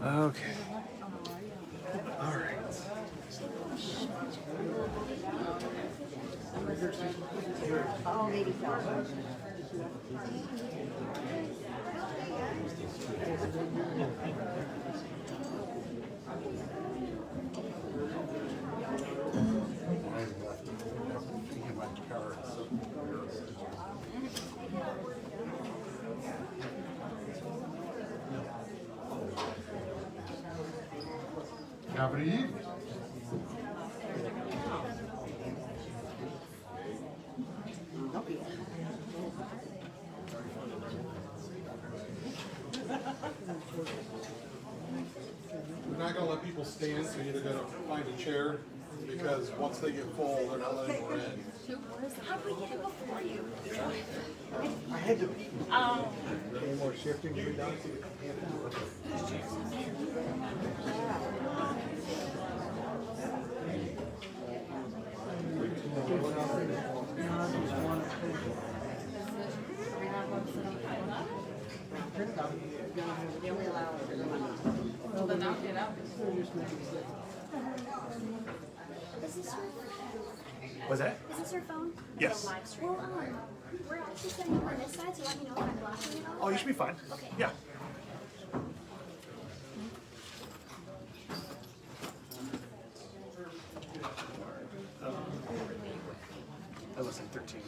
Okay. All right. Oh, maybe so. Have it eat. We're not gonna let people stand, so you're gonna find a chair, because once they get full, they're not letting more in. How did we get it before you? I had to. Any more shifting to be done? Well, then I'll get out. Is this your, Was that? is this your phone? Yes. Well, we're actually setting up on this side, so let me know if I'm blocking it all. Oh, you should be fine. Okay. Yeah. That looks like 13.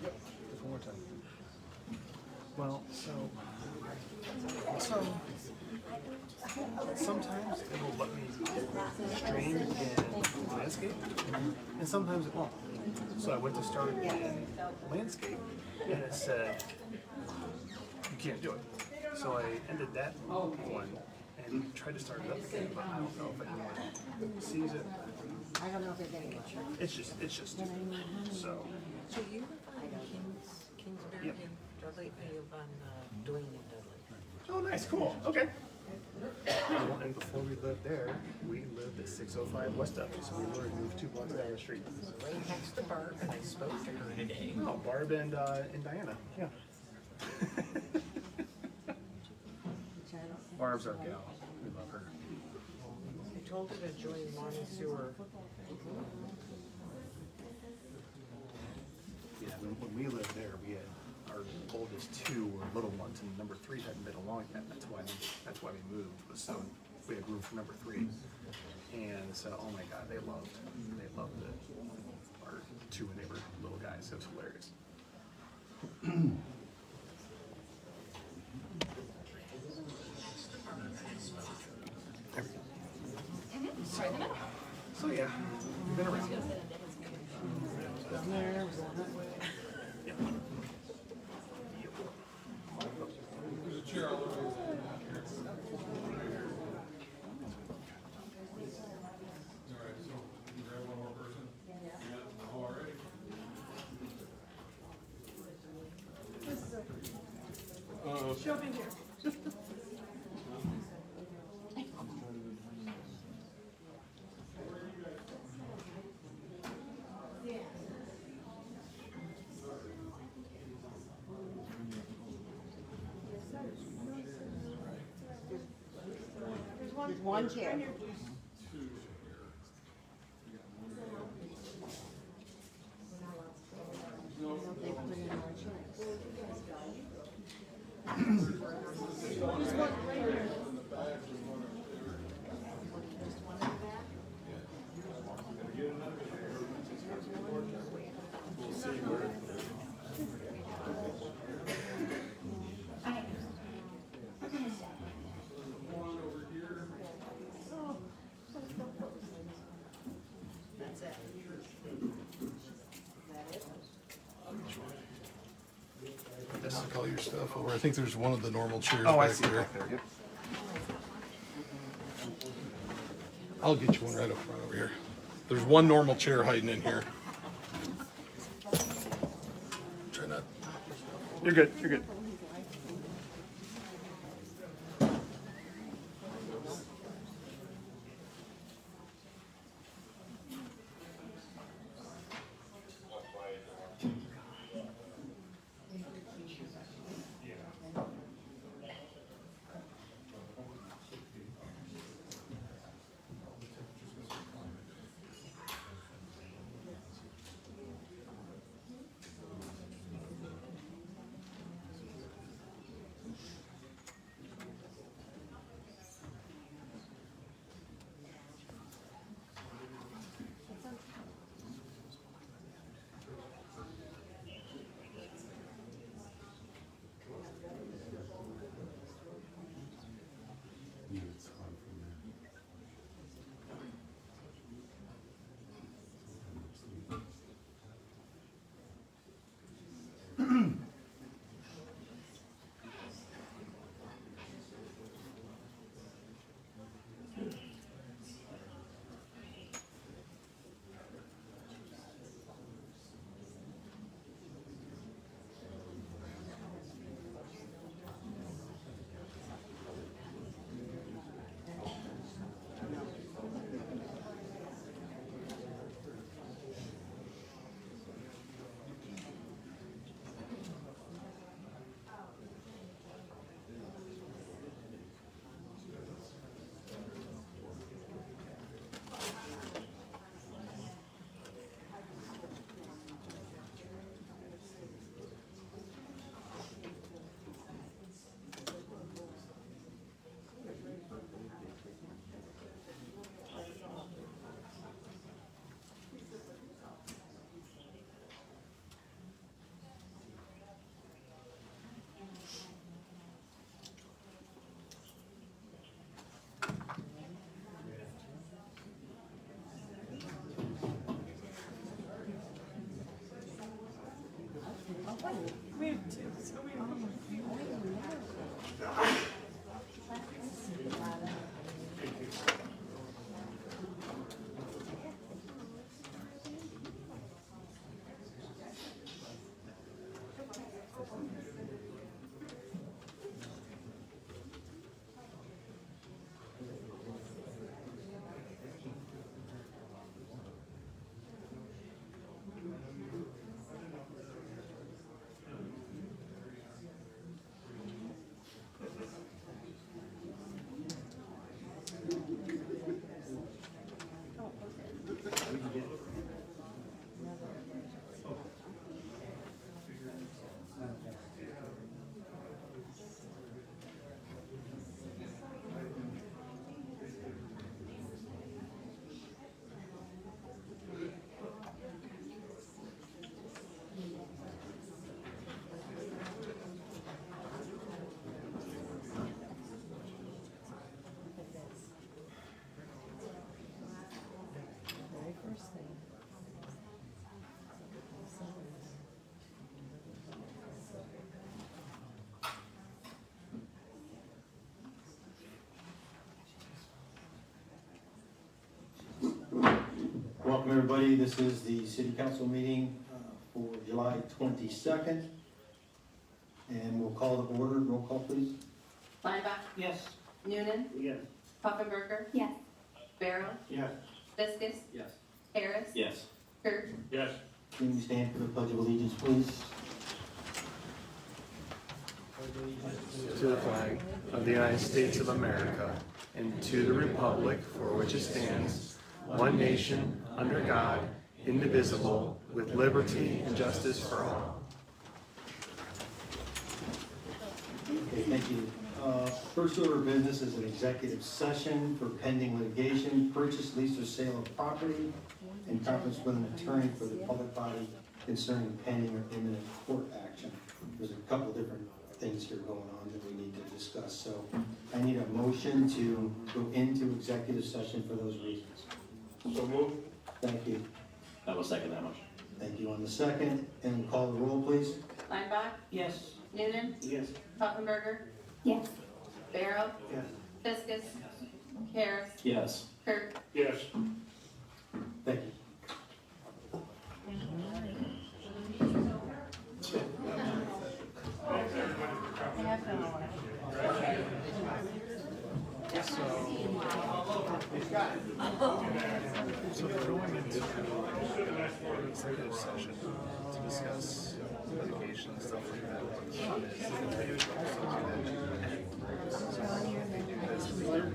Just one more time. Well, so sometimes it'll let me stream in landscape, and sometimes it won't. So I went to start in landscape, and it said you can't do it. So I ended that one and tried to start it up again, but I don't know if anyone sees it. I don't know if they're getting it. It's just so. So you live on Kingsbury Yep. and Dudley, I live on Duane and Dudley. Oh, nice, cool, okay. Well, and before we lived there, we lived at 605 West Dudley, so we literally moved 2 blocks down the street. Right next to Barb, and I spoke to her today. Oh, Barb and Diana, yeah. Barb's our gal. We love her. I told her to join Maumee Sewer. Yeah, when we lived there, we had our oldest 2 were little ones, and number 3 hadn't been along yet. That's why we moved. Was so we had room for number 3, and so oh my God, they loved it. Our 2 when they were little guys. It was hilarious. There we go. So yeah, we've been around. Yep. She'll be here. There's one chair. They put in more chairs. Knock all your stuff over. I think there's one of the normal chairs Oh, I back see there. back there, yep. I'll get you one right up front over here. There's one normal chair hiding in here. Try not. You're good, you're good. We have two, so we Welcome, everybody. This is the city council meeting for July 22nd. And we'll call the order. Roll call, please. Linebacker. Yes. Noonan. Yes. Pufferberger. Yes. Barrow. Yes. Fiskus. Yes. Harris. Yes. Kurt. Yes. Can you stand for the Pledge of Allegiance, please? To the flag of the United States of America and to the republic for which it stands, one nation, under God, indivisible, with liberty and justice for all. Okay, thank you. First order of business is an executive session for pending litigation, purchase, lease, or sale of property, and conference with an attorney for the public body concerning pending or imminent court action. There's a couple different things here going on that we need to discuss, so I need a motion to go into executive session for those reasons. So move. Thank you. I will second that motion. Thank you on the second, and call the roll, please. Linebacker. Yes. Noonan. Yes. Pufferberger. Yes. Barrow. Yes. Fiskus. Harris. Yes. Kurt. Yes. Thank you. So we're going into executive session to discuss litigation and stuff like that. But the fun is that they would also do that. So they do this with their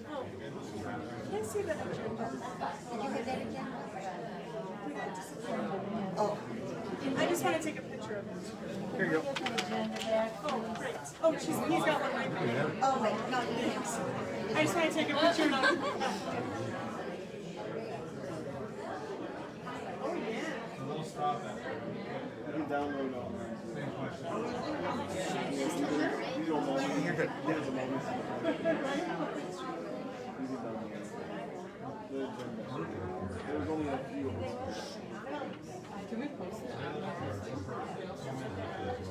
Can I see that agenda? Did you get that again? Oh. I just want to take a picture of it. Here you go. Oh, great. Oh, he's got one right there. Oh, wait, no, you didn't. I just want to take a picture of it. Oh, yeah. A little stop at. You can download all that. Same question. You're good. There's only a few of us. Can we post it?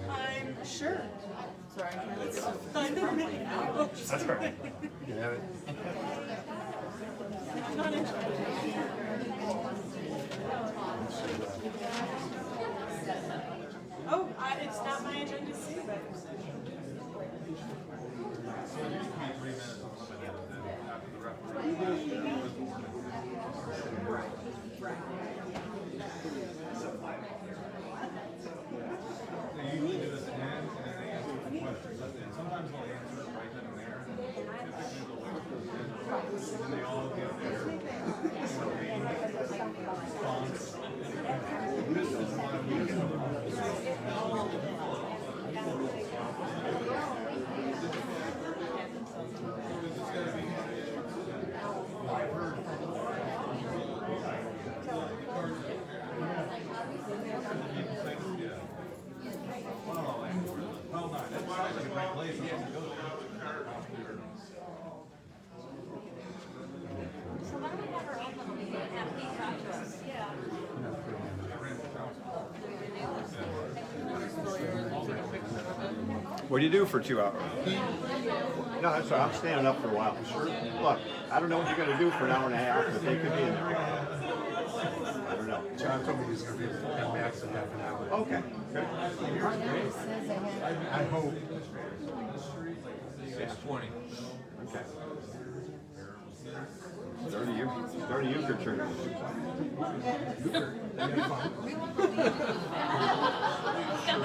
I'm sure. Sorry. That's correct. You can have it. Oh, it's not my agenda, see, but. They usually do this at the end, and then they answer the questions at the end. Sometimes they'll answer it right then and there, and then typically they'll wait till the end. And then they all give their response. This is why we get well, not. That's why it's a great place. I want to go there. So why don't we have her open the meeting and have Pete talk to us? Yeah. What do you do for 2 hours? No, that's right. I'm standing up for a while. Look, I don't know what you're going to do for an hour and a half, but they could be in there. I don't know. John told me he's going to be at max in half an hour. Okay, good. I hope. Yeah. 20. Okay. 30 you could turn it. That'd be fun.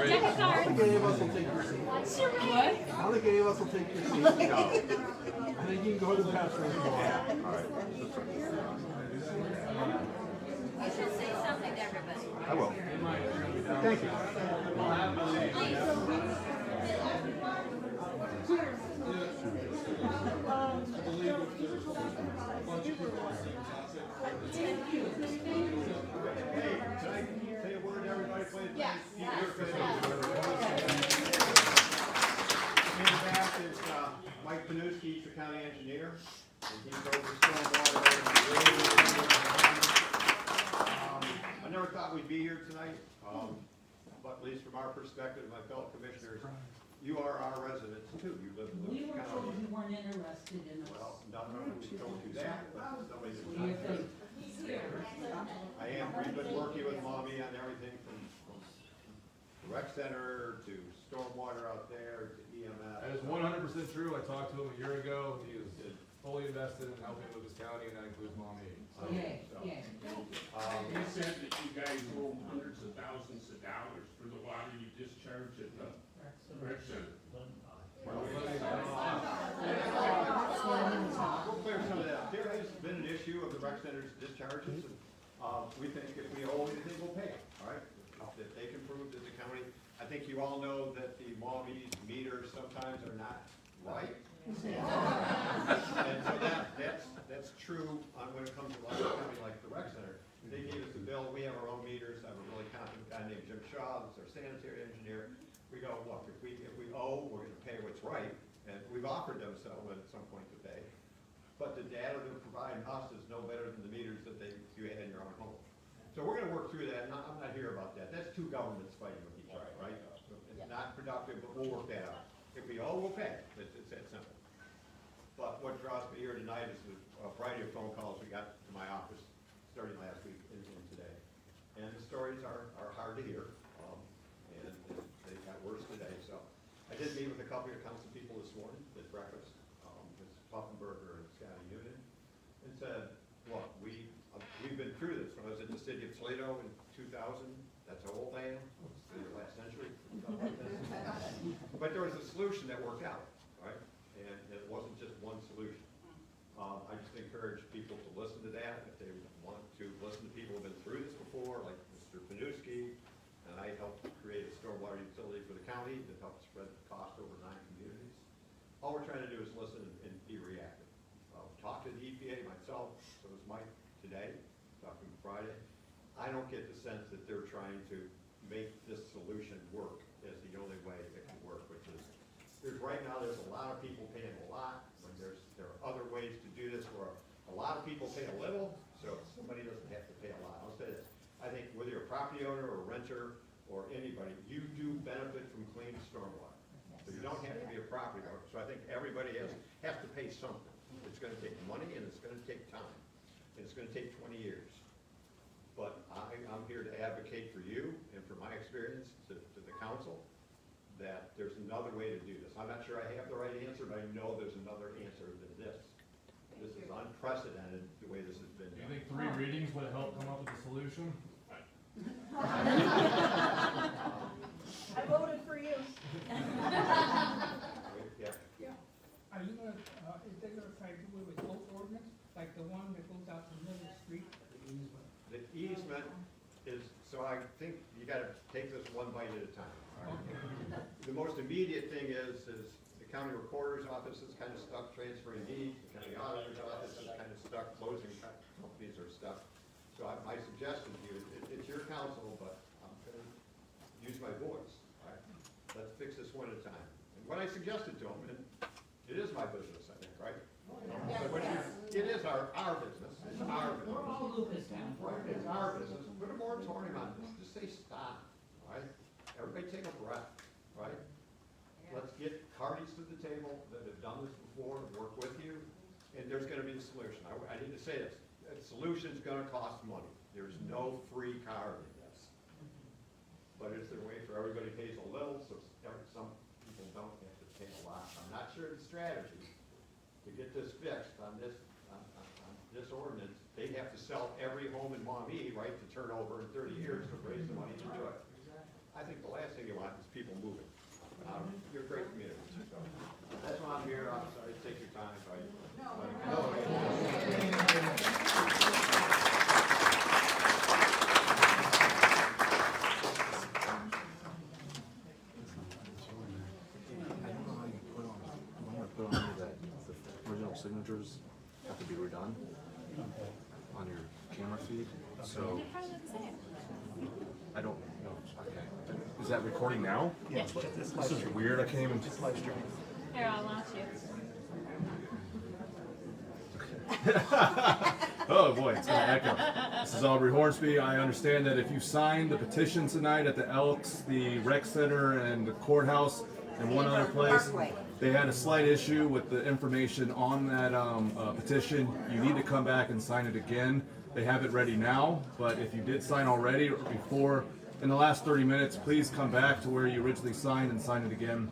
Check a card. Any of us will take your seat. I don't think any of us will take your seat. No. I think you can go to the bathroom. All right. You should say something to everybody. I will. Thank you. Say a word to everybody, please. In the back is Mike Panuski, the county engineer, and he's over stormwater. I never thought we'd be here tonight, but at least from our perspective, my fellow commissioners, you are our residents too. You live in We the were told county. you weren't interested in us. Well, not only don't do that, but somebody What do you think? I am, we've been working with Maumee on everything from the rec center to stormwater out there to That is EMS. 100% true. I talked to him a year ago. He is fully invested in helping with his county, and that includes Maumee. Yeah, yeah. You said that you guys owe hundreds of thousands of dollars for the water you discharge at the rec center. We'll clear some of that. There has been an issue of the rec center's discharges, and we think if we owe anything, we'll pay it, all right? If they can prove that the county, I think you all know that the Maumee meters sometimes are not right. And so that's true on when it comes to a county like the rec center. They gave us a bill, we have our own meters, I have a really competent guy named Jim Shaw, who's our sanitary engineer. We go, look, if we owe, we're gonna pay what's right, and we've offered them settlement at some point to pay. But the data they're providing us is no better than the meters that you had in your own home. So we're gonna work through that, and I'm not here about that. That's two governments fighting with each other, right? So it's not productive, but we'll work that out. If we owe, we'll pay. It's that simple. But what draws me here tonight is a variety of phone calls we got to my office starting last week and today. And the stories are hard to hear, and they got worse today. So I did meet with a couple of council people this morning at breakfast, Ms. Puffenberger and Scotty Noonan, and said, look, we've been through this. When I was at the city of Toledo in 2000, that's how old I am, it's the last century. But there was a solution that worked out, right? And it wasn't just one solution. I just encourage people to listen to that if they want to listen to people who've been through this before, like Mr. Panuski, and I helped create a stormwater utility for the county that helped spread the cost over 9 communities. All we're trying to do is listen and be reactive. Talk to the EPA myself, so was Mike today, talked to him Friday. I don't get the sense that they're trying to make this solution work as the only way it can work, which is, right now, there's a lot of people paying a lot, when there are other ways to do this where a lot of people pay a little, so somebody doesn't have to pay a lot. I'll say this, I think whether you're a property owner or renter or anybody, you do benefit from clean stormwater. So you don't have to be a property owner. So I think everybody has to pay something. It's gonna take money and it's gonna take time. And it's gonna take 20 years. But I'm here to advocate for you and for my experience to the council that there's another way to do this. I'm not sure I have the right answer, but I know there's another answer than this. This is unprecedented, the way this has been Do you done. think 3 readings would have helped come up with a solution? I voted for you. Yeah. Are you gonna, is they gonna try to do it with both ordinance, like the one that goes out to Middle Street? The easement is, so I think you gotta take this one bite at a time. The most immediate thing is the county recorder's office is kind of stuck transferring deeds, the county auditor's office is kind of stuck, closing companies are stuck. So my suggestion to you, it's your council, but I'm gonna use my voice, right? Let's fix this one at a time. And what I suggested to them, and it is my business, I think, right? It is our business, it's our business. We're all Lucastown. Right, it's our business, put a moratorium on this, just say stop, right? Everybody take a breath, right? Let's get parties to the table that have done this before, work with you, and there's gonna be a solution. I need to say this, that solution's gonna cost money. There's no free card in this. But is there a way for everybody pays a little, so some people don't have to pay a lot? I'm not sure the strategy to get this fixed on this ordinance. They have to sell every home in Maumee, right, to turn over in 30 years to raise the money to do it. I think the last thing you want is people moving. You're a great community, so that's why I'm here. I'm sorry to take your time, but original signatures have to be redone on your camera feed, so I don't know. Okay. Is that recording now? Yeah. This is weird. I can't even. Just live stream. Here, I'll launch you. Oh boy, it's gonna echo. This is Aubrey Hornsby. I understand that if you signed the petition tonight at the Elks, the rec center, and the courthouse, and one other place, they had a slight issue with the information on that petition. You need to come back and sign it again. They have it ready now, but if you did sign already or before, in the last 30 minutes, please come back to where you originally signed and sign it again.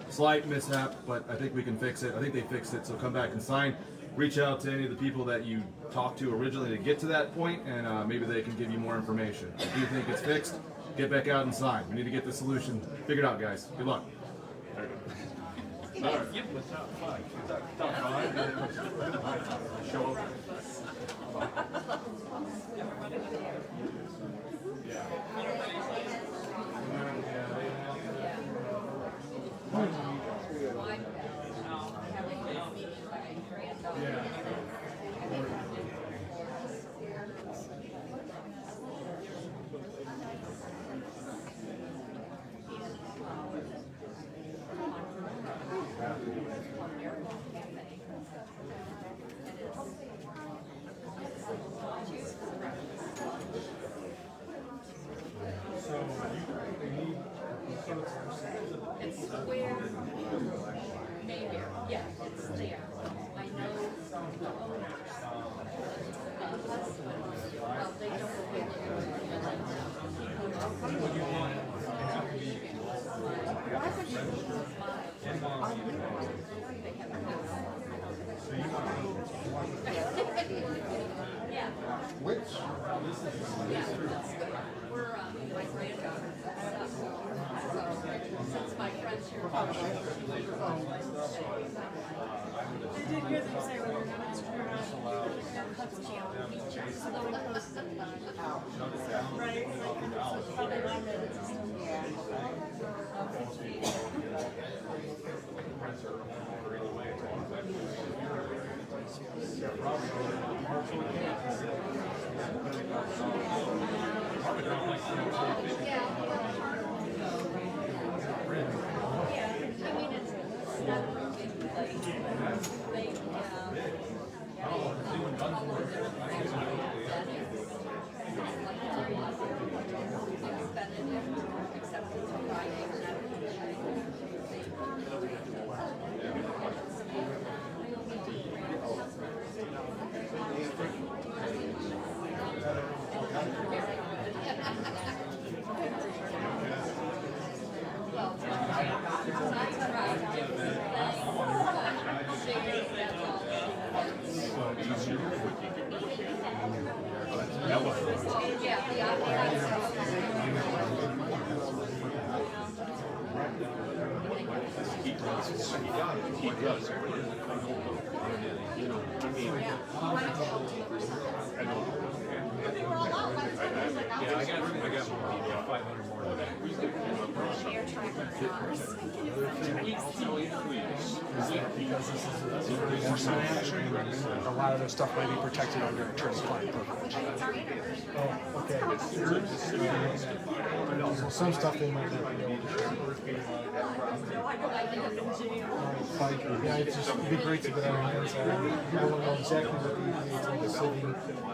Slight mishap, but I think we can fix it. I think they fixed it, so come back and sign. Reach out to any of the people that you talked to originally to get to that point, and maybe they can give you more information. If you think it's fixed, get back out and sign. We need to get the solution figured out, guys. Good luck. All right, give them the top 5. Top 5. Show up. It's where, maybe, yeah, it's there. I know the owners. Well, they don't yeah. Which? Yeah. We're, my granddaughter. Since my friends here. I did hear them say whether or not it's true or not. Cuts you on beach, so they post it. Right? So it's probably not that it's still. He does. You know, I mean, I got 500 more than that. A lot of their stuff might be protected under attorney-client privilege. Oh, okay. So some stuff they might not be able to share. Yeah, it'd be great to get our hands on. I don't know exactly what the EPA told the city,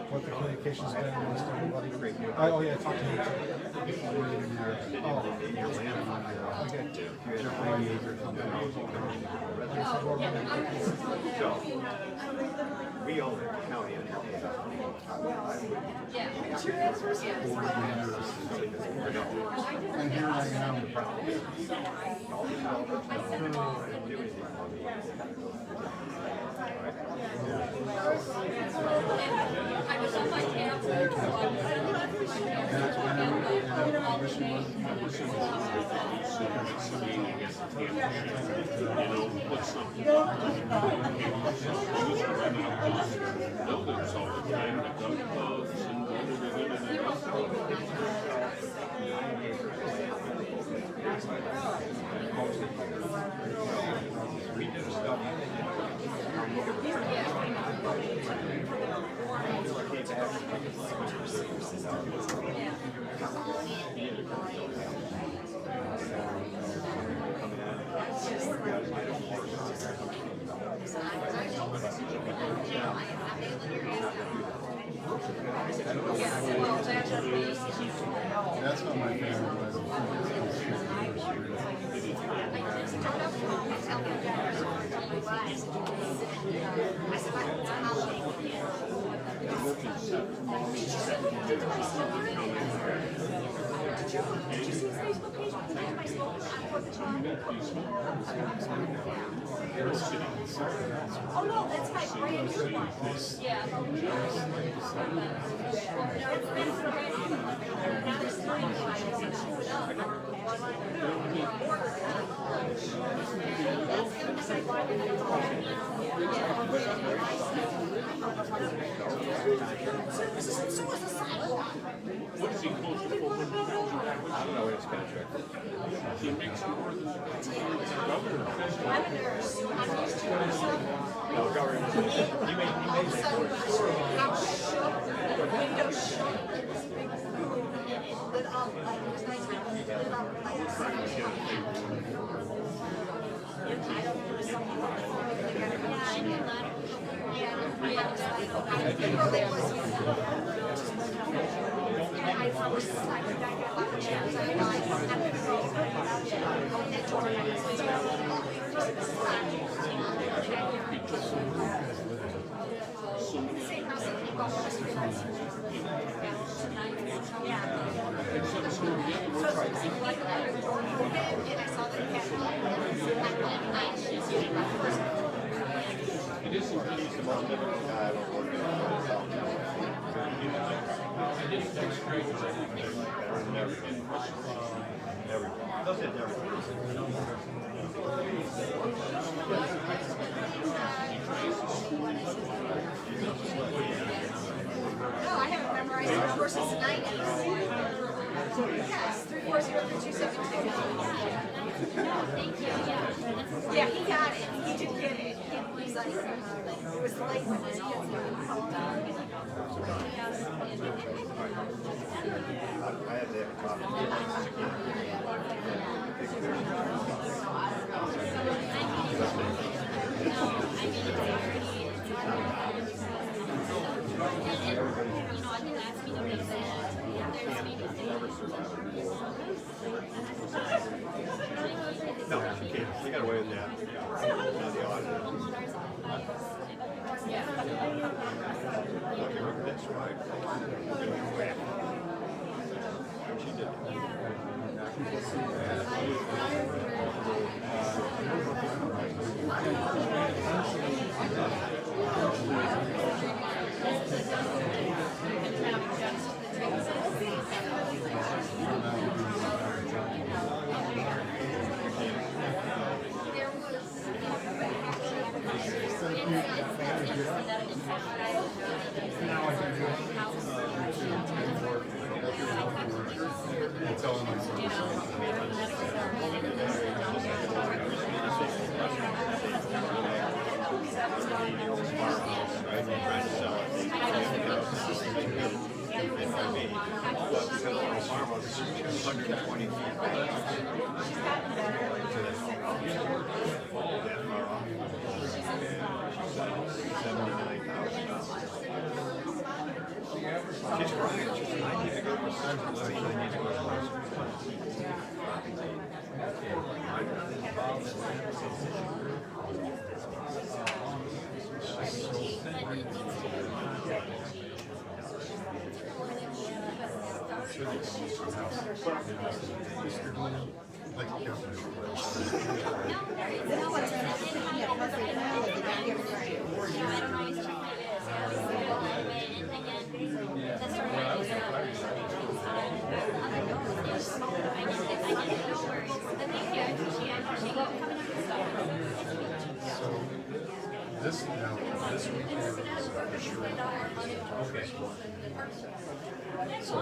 what the communication's been amongst everybody. Oh yeah, I talked to him. Oh, okay. So, we own the county and And here I am, the problem. I was on my tab for That's not my favorite way. Oh no, that's my brand new one. yeah. What is he close to 400,000? I don't know his contract. He makes more than the governor. I'm a nurse. I'm used to it. no, government. You may How shook, the window shook. Lit up like it was nighttime. Lit up like a sunny. I don't know, some people. Yeah, I knew that. Yeah, It is the most difficult guy I've ever worked with. I did text straight because I think they like better than everything. Everything. They'll say everything. No, I haven't memorized the numbers since the 90s. Yes, 3403272. Yeah, he got it. He did get it. He's like, it was late when his kids were called out. I had to have a copy. No, she can't. She got away with that. Not the audit. Okay, that's right. She did. She's crying. She's like, I need to go to surgery. I need to go to hospital. This weekend is for sure. Okay. So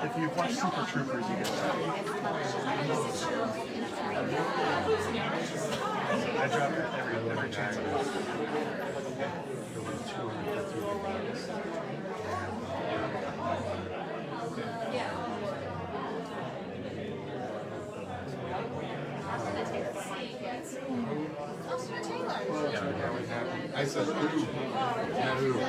If you've watched Super Troopers, you get that. I drop it every chance I I said who? Yeah, who?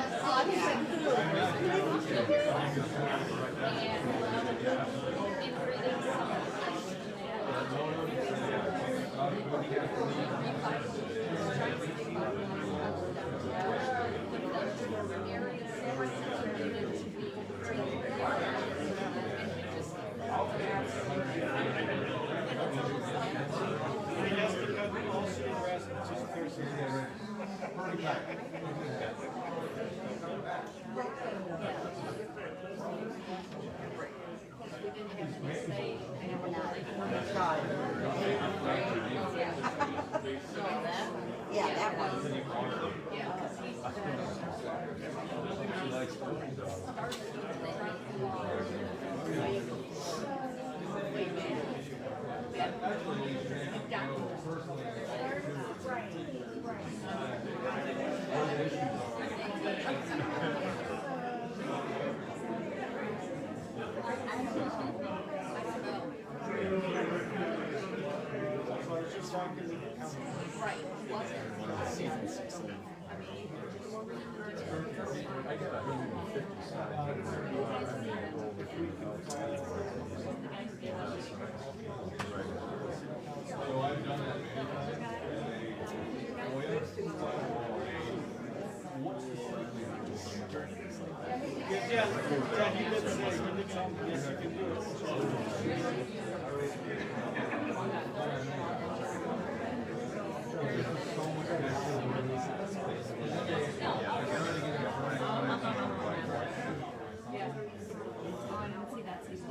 Yeah, that one.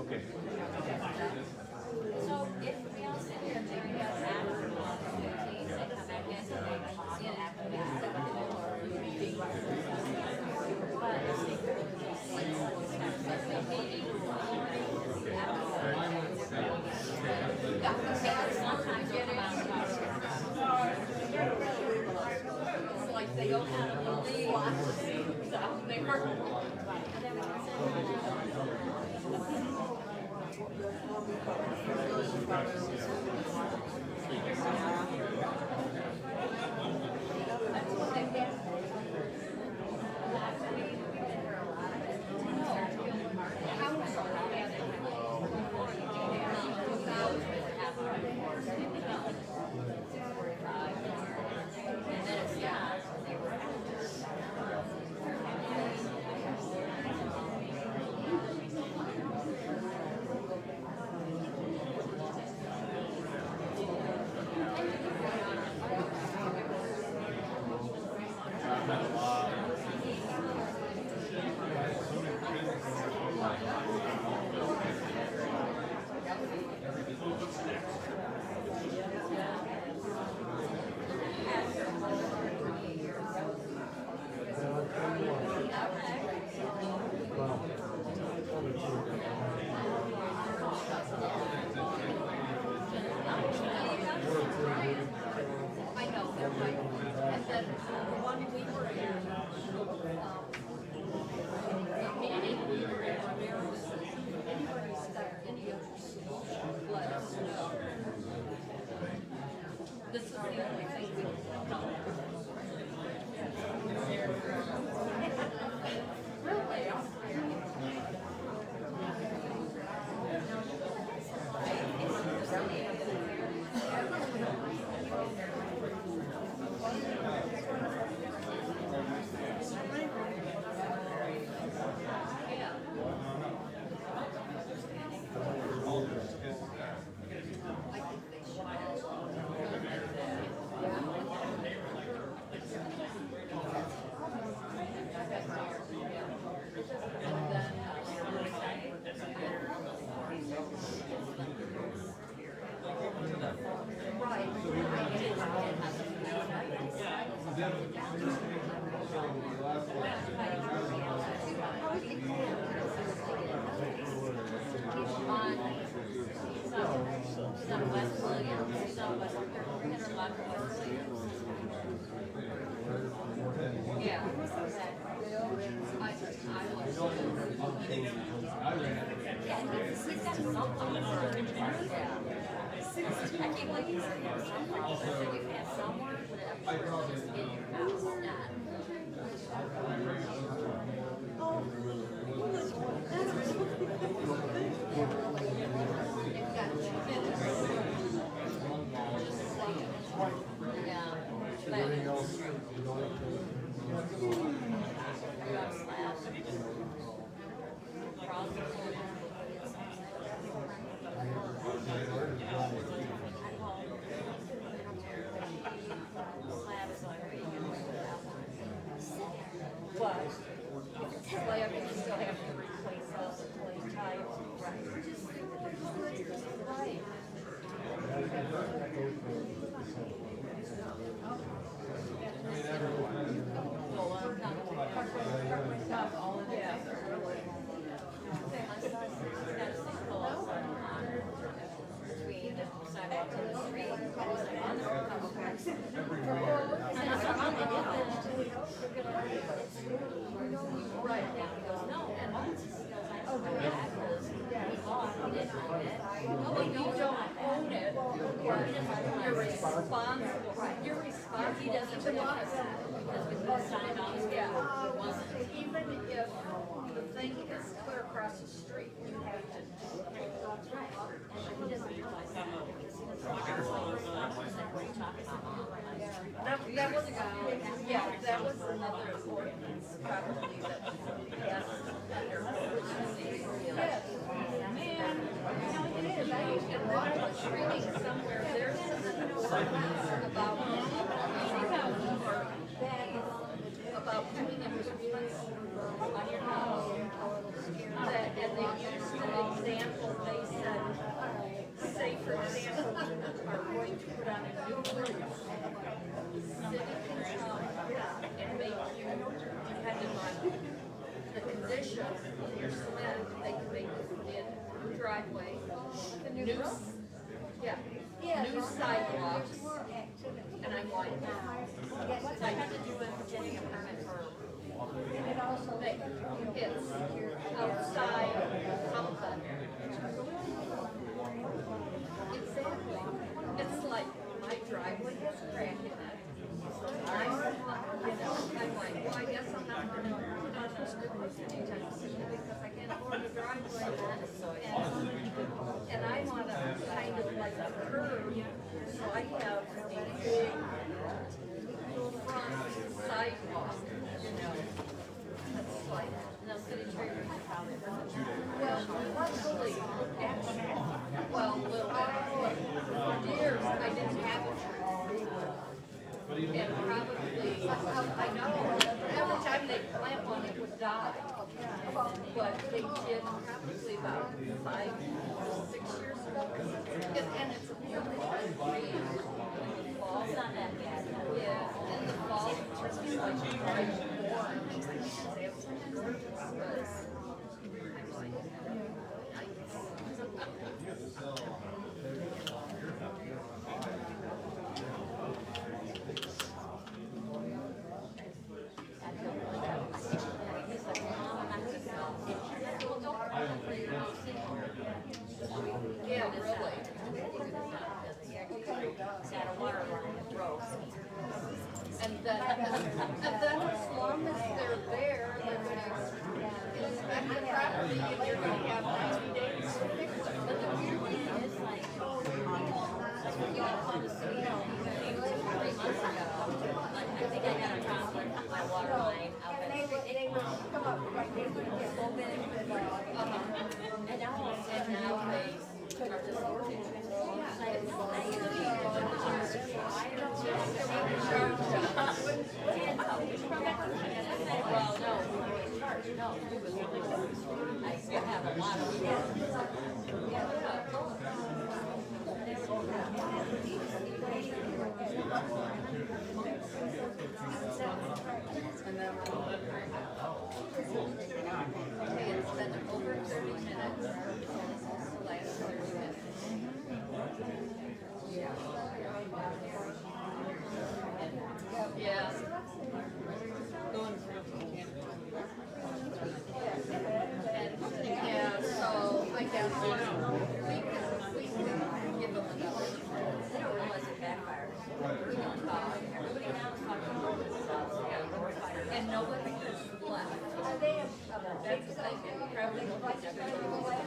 Okay. So if we all sit here and figure out that, they come back in, so they see it after we set up or meeting. Sometimes get it's like they don't have the lead out there. the only thing we don't know. You're responsible. He doesn't realize that because when you sign off, even if the thing is clear across the street, you have to. He doesn't realize that because he doesn't what are you talking about? That was, yeah, that was another ordinance probably that, yes, under. Yes, man, you know, it is, I was reading somewhere, there's about doing it with on your house. That, and they used an example, they said, say for example, you are going to put on a new roof. City can come and make you, depending on the condition of your cement, they can make you put in driveway, new, yeah, new sidewalks. And I'm like, what's that have to do with getting a permit for? It also, it's outside something. It's like my driveway has a crack in it. I'm like, well, I guess I'm not gonna put on this roof anytime soon because I can't afford a driveway. And I want to kind of like a curve, so I have a big front sidewalk, you know. That's like, No city treasurer probably. well, luckily, actually, well, little bit, for years, I didn't have a tree. And probably, I know, every time they plant one, it would die. But they did probably about 5, 6 years ago. And it's a beautiful tree. In the fall, It's not that bad. yeah, in the fall, it turns like bright orange. Yeah, really. It's got a water line. Yeah, so I guess we can give them another. They don't realize it backfired. Everybody now is talking about themselves, and nobody is left. That's the thing, it probably will be everybody.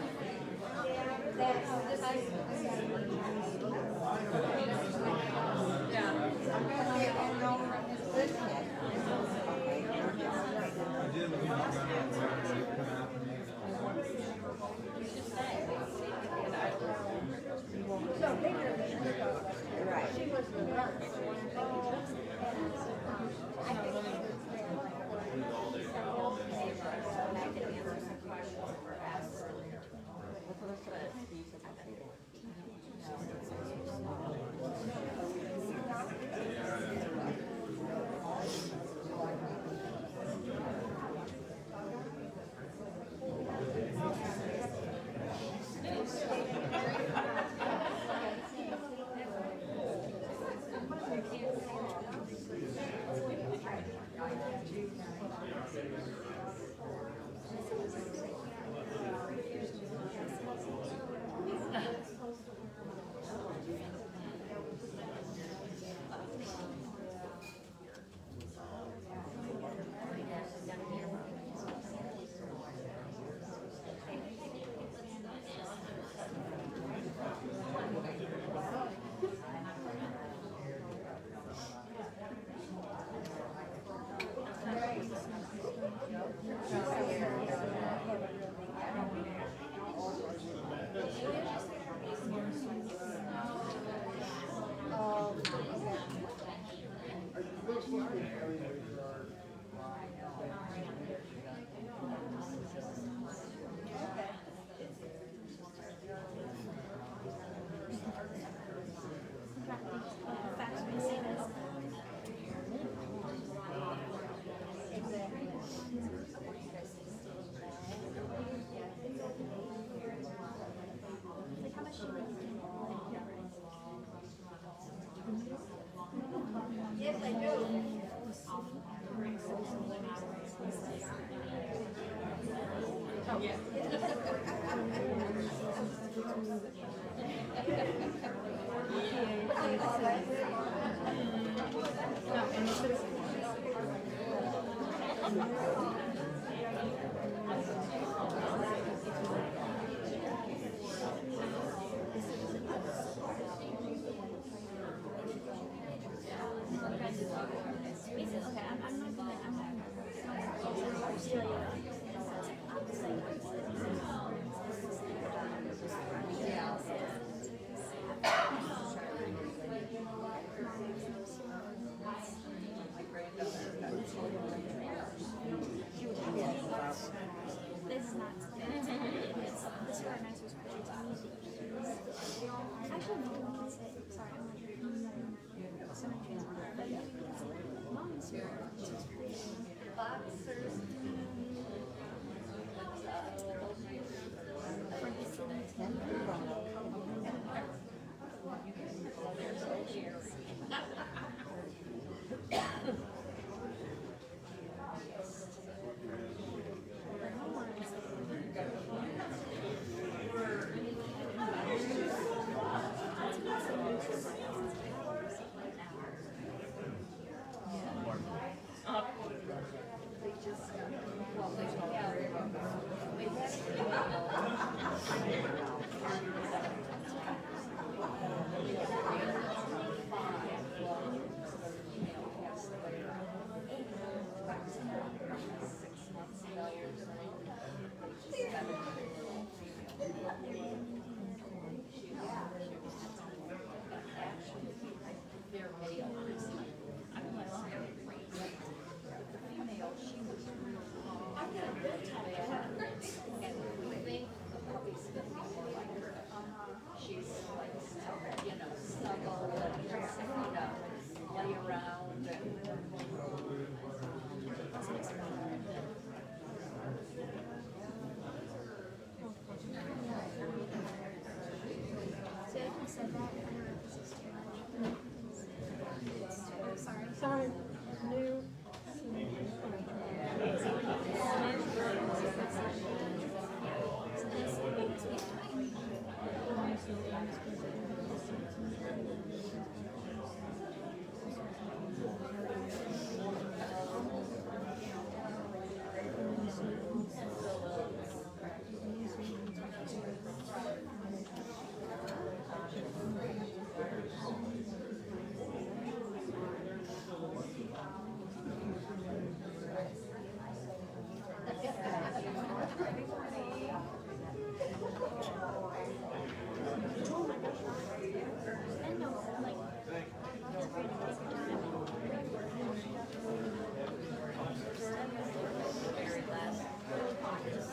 Yes, I do. Oh, yeah. This is not. This is our nicest pictures. Actually, no one can say. Sorry, I'm like, cemeteries. Mom's here. Boxers. For the city.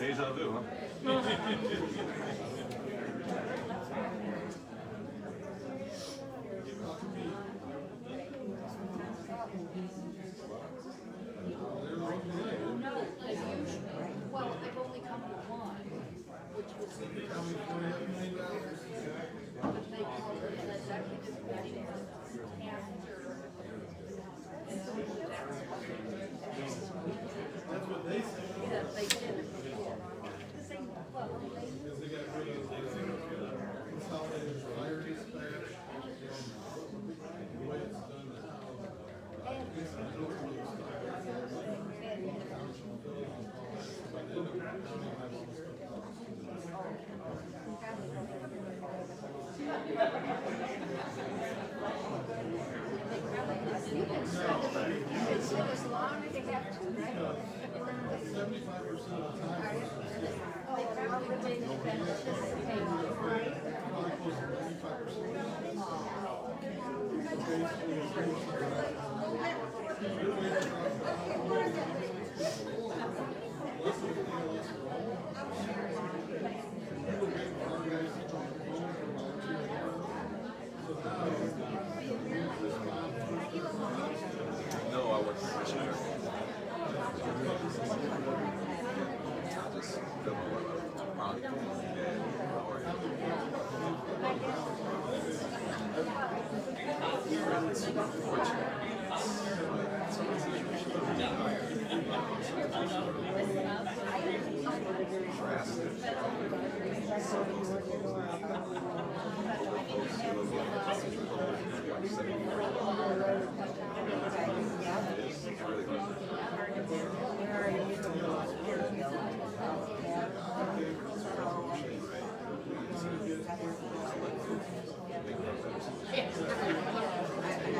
Deja vu, huh? Well, I've only come to one, which was but they call it an executive meeting That's what they say. that they did it before. Because they, well, they Because they got rid of consolidated fire dispatch. The way it's done now. It's not no one is by the end of the county, I have almost It's as long as they have to, right? 75% of the time. They probably didn't participate. Probably close to No, I wasn't. I just don't know what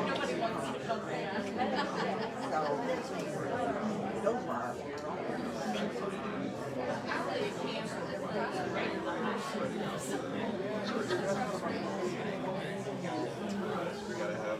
Nobody wants to come we gotta have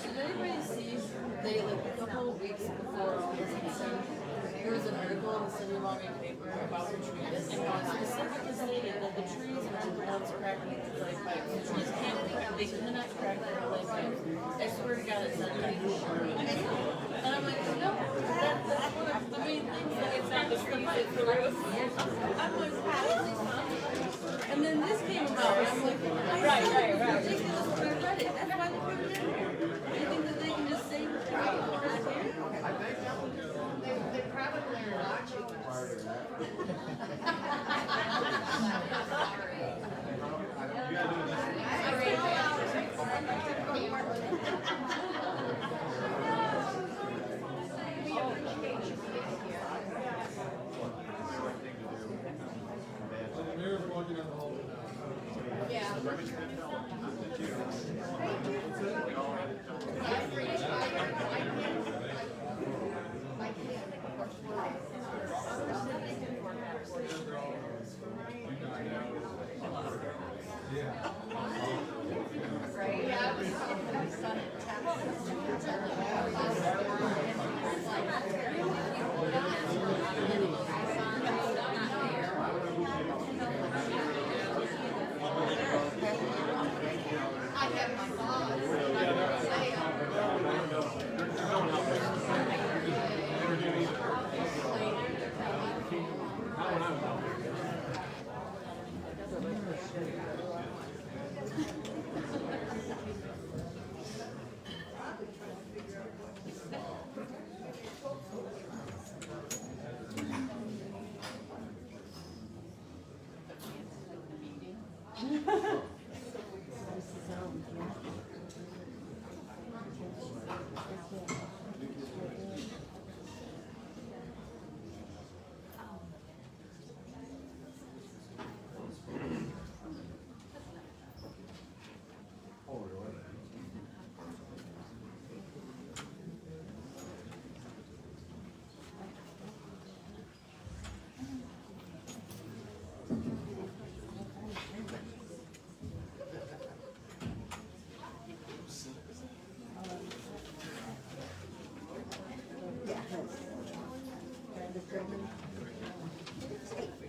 Did anybody see, they like a couple of weeks before all this happened, there was an article in the City of Maumee paper about the trees, and it specifically stated that the trees aren't the ones cracking the light pipes. The trees can't, they cannot crack their light pipes. I swear to God, it said that. And I'm like, no, that's one of the main things, that it's not the trees, it's the roof. I'm like, how is this possible? And then this came about, and I'm like, right. Ridiculous when I read it. That's why they put it in there. You think that they can just say the trees are here? They probably are watching.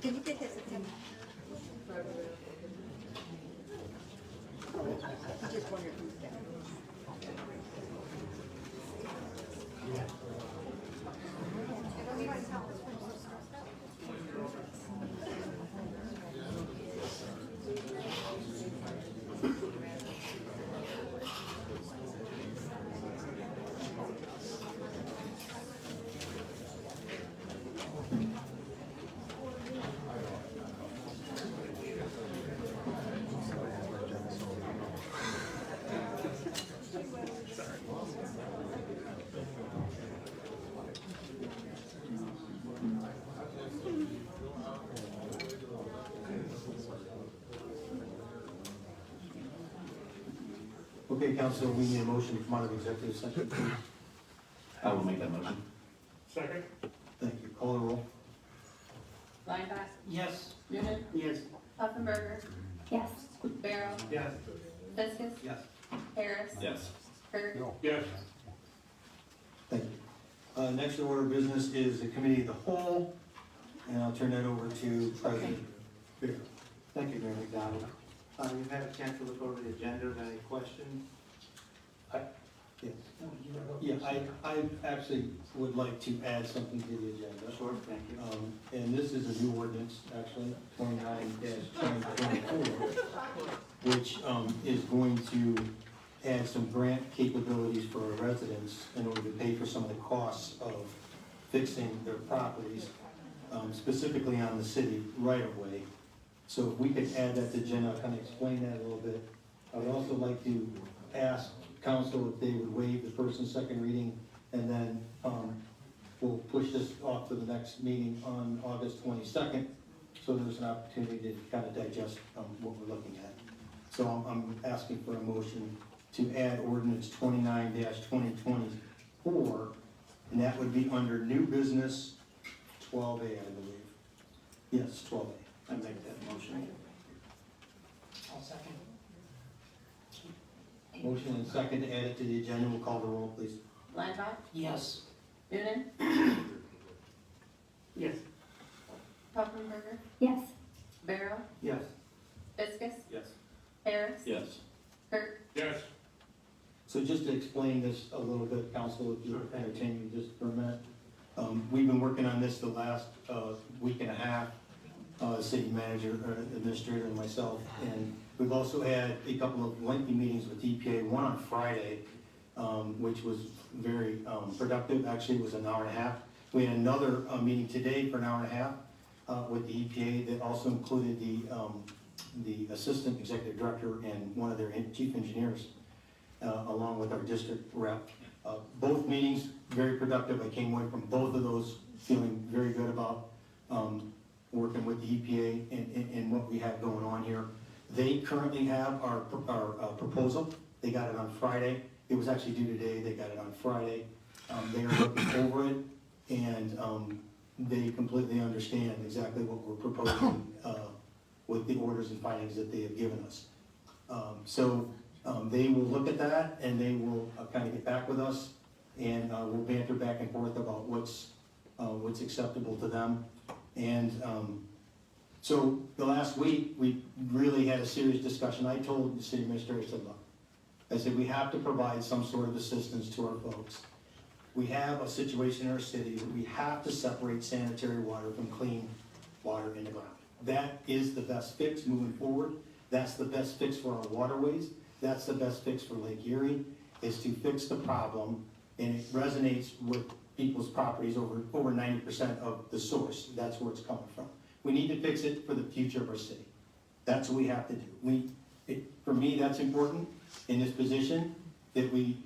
Can you get his attention? I just wondered who's there. Okay, council, we need a motion to come out of executive session, please. I will make that motion. Second? Thank you. Call the roll. Lineback, Yes. Newman, Yes. Huffenberger, Yes. Barrow, Yes. Fiskus, Yes. Harris, Yes. Kirk, Yes. Thank you. Next order of business is the committee of the whole, and I'll turn that over to President Beer. Thank you, Mayor McDonald. You've had a chance to look over the agenda, any questions? Yes. Yeah, I actually would like to add something to the agenda. Sure, thank you. And this is a new ordinance, actually, 29-2024, which is going to add some grant capabilities for our residents in order to pay for some of the costs of fixing their properties, specifically on the city right-of-way. So if we could add that to the agenda, I'll kind of explain that a little bit. I would also like to ask council if they would waive the first and second reading, and then we'll push this off to the next meeting on August 22nd, so there's an opportunity to kind of digest what we're looking at. So I'm asking for a motion to add ordinance 29-2024, and that would be under new business 12A, I believe. Yes, 12A. I make that motion. I'll second. Motion and second to add it to the agenda. We'll call the roll, please. Lineback, Yes. Newman, Yes. Huffenberger, Yes. Barrow, Yes. Fiskus, Yes. Harris, Yes. Kirk, Yes. So just to explain this a little bit, council, if you entertain me just for a minute. We've been working on this the last week and a half, city manager, administrator, and myself. And we've also had a couple of lengthy meetings with EPA, one on Friday, which was very productive. Actually, it was an hour and a half. We had another meeting today for an hour and a half with the EPA that also included the assistant executive director and one of their chief engineers, along with our district rep. Both meetings, very productive. I came away from both of those feeling very good about working with the EPA and what we have going on here. They currently have our proposal. They got it on Friday. It was actually due today. They got it on Friday. They are looking over it, and they completely understand exactly what we're proposing with the orders and findings that they have given us. They will look at that, and they will kind of get back with us, and we'll banter back and forth about what's acceptable to them. And so the last week, we really had a serious discussion. I told the city administrator, I said, we have to provide some sort of assistance to our folks. We have a situation in our city that we have to separate sanitary water from clean water in the ground. That is the best fix moving forward. That's the best fix for our waterways. That's the best fix for Lake Erie, is to fix the problem, and it resonates with people's properties over 90% of the source. That's where it's coming from. We need to fix it for the future of our city. That's what we have to do. For me, that's important in this position, that we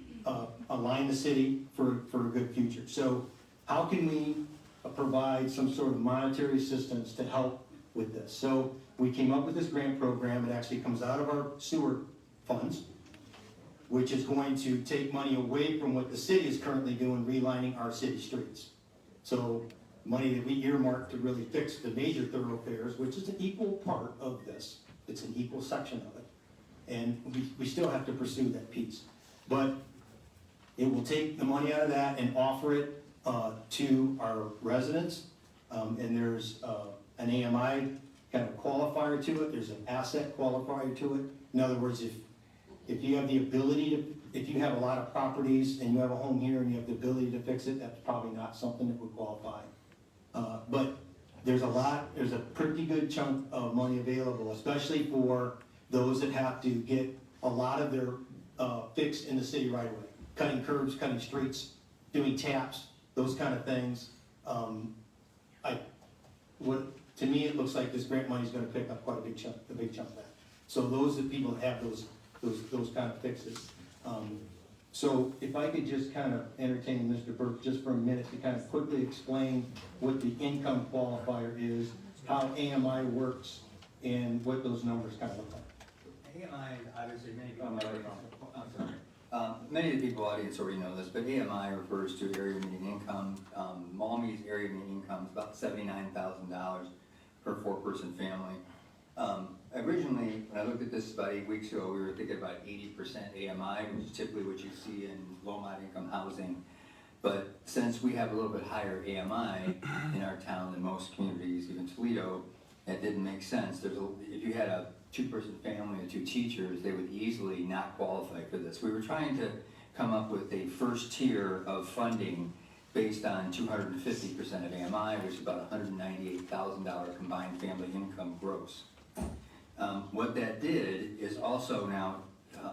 align the city for a good future. So how can we provide some sort of monetary assistance to help with this? So we came up with this grant program. It actually comes out of our sewer funds, which is going to take money away from what the city is currently doing, relining our city streets. So money that we earmarked to really fix the major thoroughfares, which is an equal part of this. It's an equal section of it. And we still have to pursue that piece. But it will take the money out of that and offer it to our residents. And there's an AMI kind of qualifier to it. There's an asset qualifier to it. In other words, if you have the ability to, if you have a lot of properties and you have a home here and you have the ability to fix it, that's probably not something that would qualify. But there's a pretty good chunk of money available, especially for those that have to get a lot of their fixed in the city right away. Cutting curbs, cutting streets, doing taps, those kind of things. To me, it looks like this grant money is going to pick up quite a big chunk of that. So those are people that have those kind of fixes. So if I could just kind of entertain Mr. Burke just for a minute to kind of quickly explain what the income qualifier is, how AMI works, and what those numbers kind of look like. AMI, obviously, many people many of the people in the audience already know this, but AMI refers to area median income. Maumee's area median income is about $79,000 per four-person family. Originally, when I looked at this about 8 weeks ago, we were thinking about 80% AMI, which is typically what you see in low-mod income housing. But since we have a little bit higher AMI in our town than most communities, even Toledo, that didn't make sense. If you had a two-person family and 2 teachers, they would easily not qualify for this. We were trying to come up with a first tier of funding based on 250% of AMI, which is about $198,000 combined family income gross. What that did is also now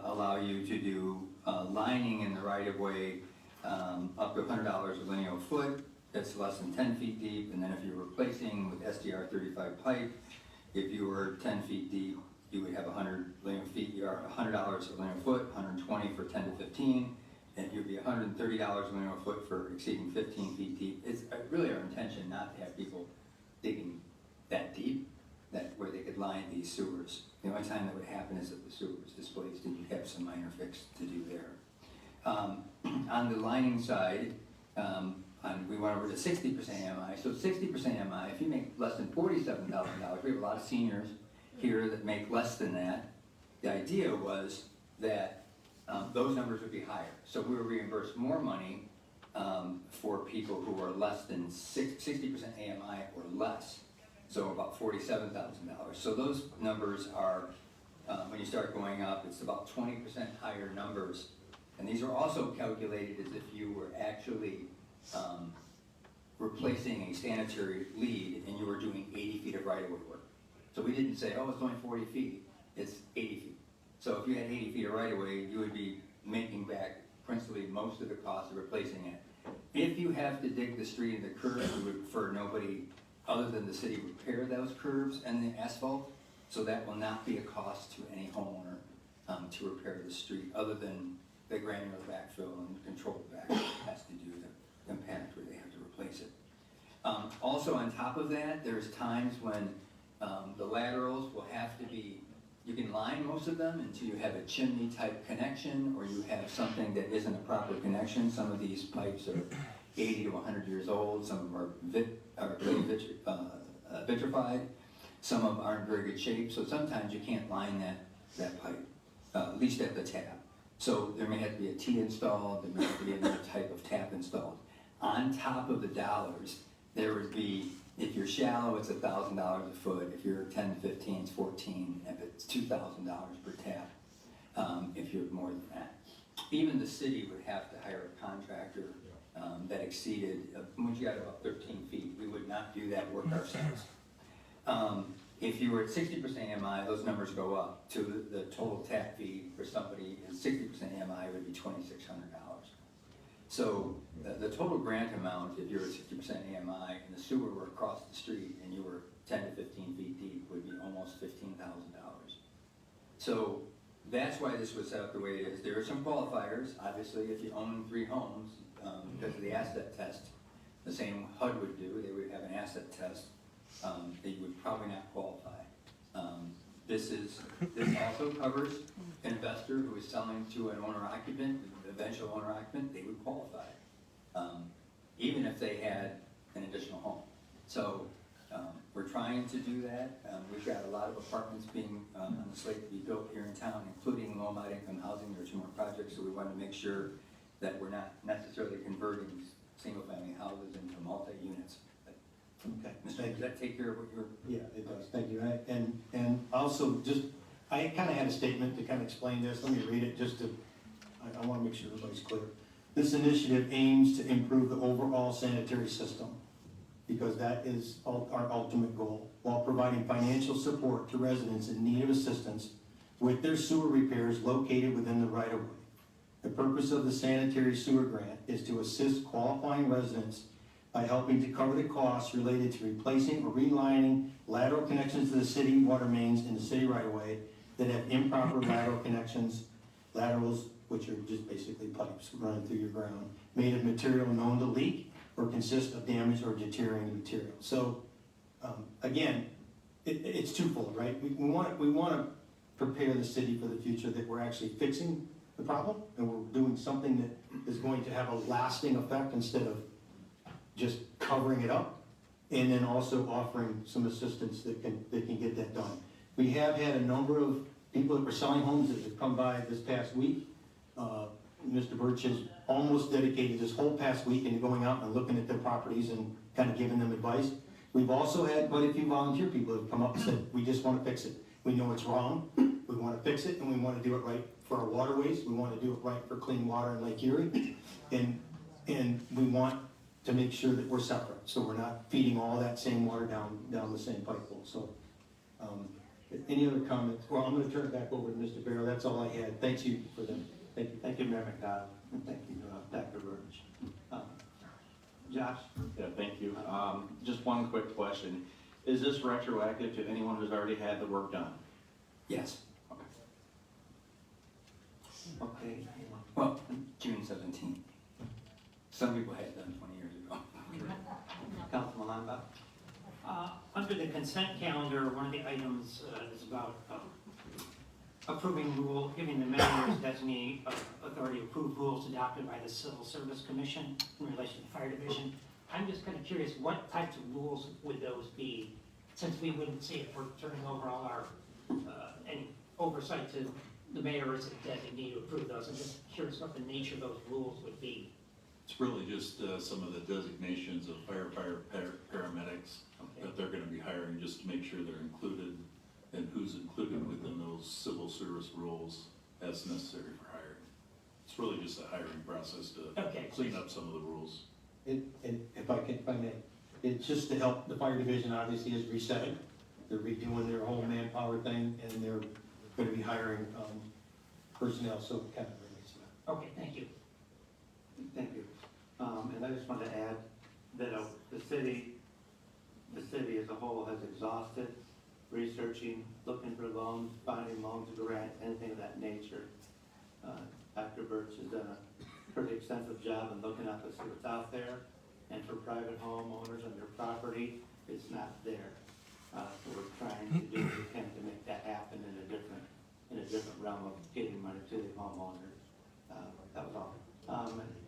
allow you to do lining in the right-of-way up to $100 a lineal foot. That's less than 10 feet deep. And then if you're replacing with SDR 35 pipe, if you were 10 feet deep, you would have 100 lineal feet, or $100 a lineal foot, 120 for 10 to 15, and you'd be $130 a lineal foot for exceeding 15 feet deep. It's really our intention not to have people digging that deep, where they could line these sewers. The only time that would happen is if the sewer was displaced and you'd have some minor fix to do there. On the lining side, we went over to 60% AMI. So 60% AMI, if you make less than $47,000, we have a lot of seniors here that make less than that. The idea was that those numbers would be higher. So we would reimburse more money for people who are less than 60% AMI or less. So about $47,000. So those numbers are, when you start going up, it's about 20% higher numbers. And these are also calculated as if you were actually replacing a sanitary lead and you were doing 80 feet of right-of-way work. So we didn't say, oh, it's only 40 feet, it's 80 feet. So if you had 80 feet of right-of-way, you would be making back principally most of the cost of replacing it. If you have to dig the street and the curb, we would prefer nobody other than the city repair those curbs and the asphalt. So that will not be a cost to any homeowner to repair the street, other than the granular backfill and controlled backfill has to do the impact where they have to replace it. Also on top of that, there's times when the laterals will have to be You can line most of them until you have a chimney type connection, or you have something that isn't a proper connection. Some of these pipes are 80 to 100 years old, some of them are really vitrified, some of them aren't in very good shape, so sometimes you can't line that pipe, at least at the tap. So there may have to be a T installed, there may have to be another type of tap installed. On top of the dollars, there would be, if you're shallow, it's $1,000 a foot. If you're 10 to 15, it's 14. If it's $2,000 per tap, if you're more than that. Even the city would have to hire a contractor that exceeded, once you got about 13 feet, we would not do that work ourselves. If you were at 60% AMI, those numbers go up to the total tap fee for somebody at 60% AMI would be $2,600. So the total grant amount, if you're at 60% AMI and the sewer were across the street and you were 10 to 15 feet deep, would be almost $15,000. So that's why this was set up the way it is. There are some qualifiers. Obviously, if you own 3 homes, because of the asset test, the same HUD would do, they would have an asset test, they would probably not qualify. This also covers an investor who is selling to an owner-occupant, eventual owner-occupant, they would qualify, even if they had an additional home. So we're trying to do that. We've got a lot of apartments being on the slate to be built here in town, including low income housing. There are 2 more projects, so we want to make sure that we're not necessarily converting single-family houses into multi-units. Okay. Mr. Does that take care of what you're? Yeah, it does, thank you. And also, I kind of had a statement to kind of explain this. Let me read it just to, I want to make sure everybody's clear. This initiative aims to improve the overall sanitary system, because that is our ultimate goal, while providing financial support to residents in need of assistance with their sewer repairs located within the right-of-way. The purpose of the sanitary sewer grant is to assist qualifying residents by helping to cover the costs related to replacing or relining lateral connections to the city water mains in the city right-of-way that have improper lateral connections, laterals which are just basically pipes running through your ground, made of material known to leak or consist of damaged or deteriorating material. So again, it's twofold, right? We want to prepare the city for the future, that we're actually fixing the problem and we're doing something that is going to have a lasting effect instead of just covering it up, and then also offering some assistance that can get that done. We have had a number of people that were selling homes that have come by this past week. Mr. Birch has almost dedicated this whole past week into going out and looking at their properties and kind of giving them advice. We've also had quite a few volunteer people who have come up and said, we just want to fix it. We know it's wrong, we want to fix it, and we want to do it right for our waterways, we want to do it right for clean water in Lake Erie, and we want to make sure that we're separate, so we're not feeding all that same water down the same pipe hole. So, any other comments? Well, I'm going to turn it back over to Mr. Barrow. That's all I had. Thank you for them. Thank you. Thank you, Mayor McDonald, and thank you, Dr. Burge. Josh? Yeah, thank you. Just one quick question. Is this retroactive to anyone who's already had the work done? Yes. Okay. Well, June 17th. Some people had it done 20 years ago. Councilman Lamba? Under the consent calendar, one of the items is about approving rule, giving the mayor's designee authority to approve rules adopted by the Civil Service Commission in relation to the fire division. I'm just kind of curious, what types of rules would those be? Since we wouldn't see if we're turning over all our, any oversight to the mayor as a designee to approve those. I'm just curious what the nature of those rules would be. It's really just some of the designations of firefighter, paramedics that they're gonna be hiring, just to make sure they're included and who's included within those civil service roles as necessary for hiring. It's really just a hiring process to clean up some of the rules. And if I may, it's just to help, the fire division obviously is resetting. They're redoing their whole manpower thing, and they're gonna be hiring personnel, so it kind of relates to that. Okay, thank you. Thank you. And I just wanted to add that the city as a whole has exhausted researching, looking for loans, finding loans, grants, anything of that nature. Dr. Birch has done a pretty extensive job in looking up to see what's out there. And for private homeowners on their property, it's not there. So we're trying to do what we can to make that happen in a different realm of getting money to the homeowners. That was all.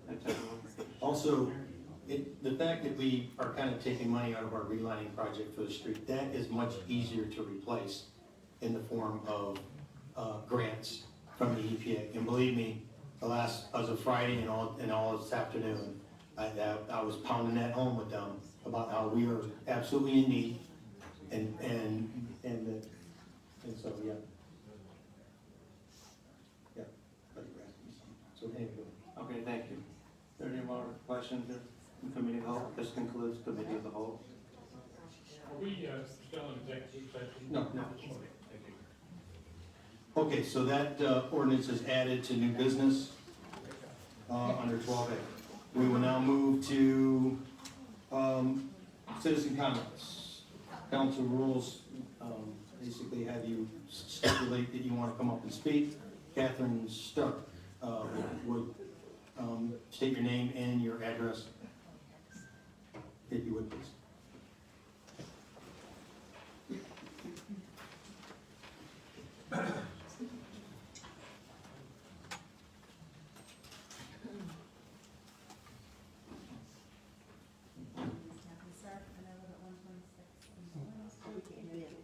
That's everyone. Also, the fact that we are kind of taking money out of our relining project for the street, that is much easier to replace in the form of grants from the EPA. And believe me, as of Friday and all this afternoon, I was pounding that home with them about how we are absolutely in need, and so yeah. Yeah. So anyway. Okay, thank you. Are there any more questions from committee of the whole? This concludes committee of the whole. Are we still in executive session? No. Okay, so that ordinance is added to new business under 12A. We will now move to citizen comments. Council rules basically have you stipulate that you want to come up and speak. Catherine Stark would state your name and your address, if you would, please.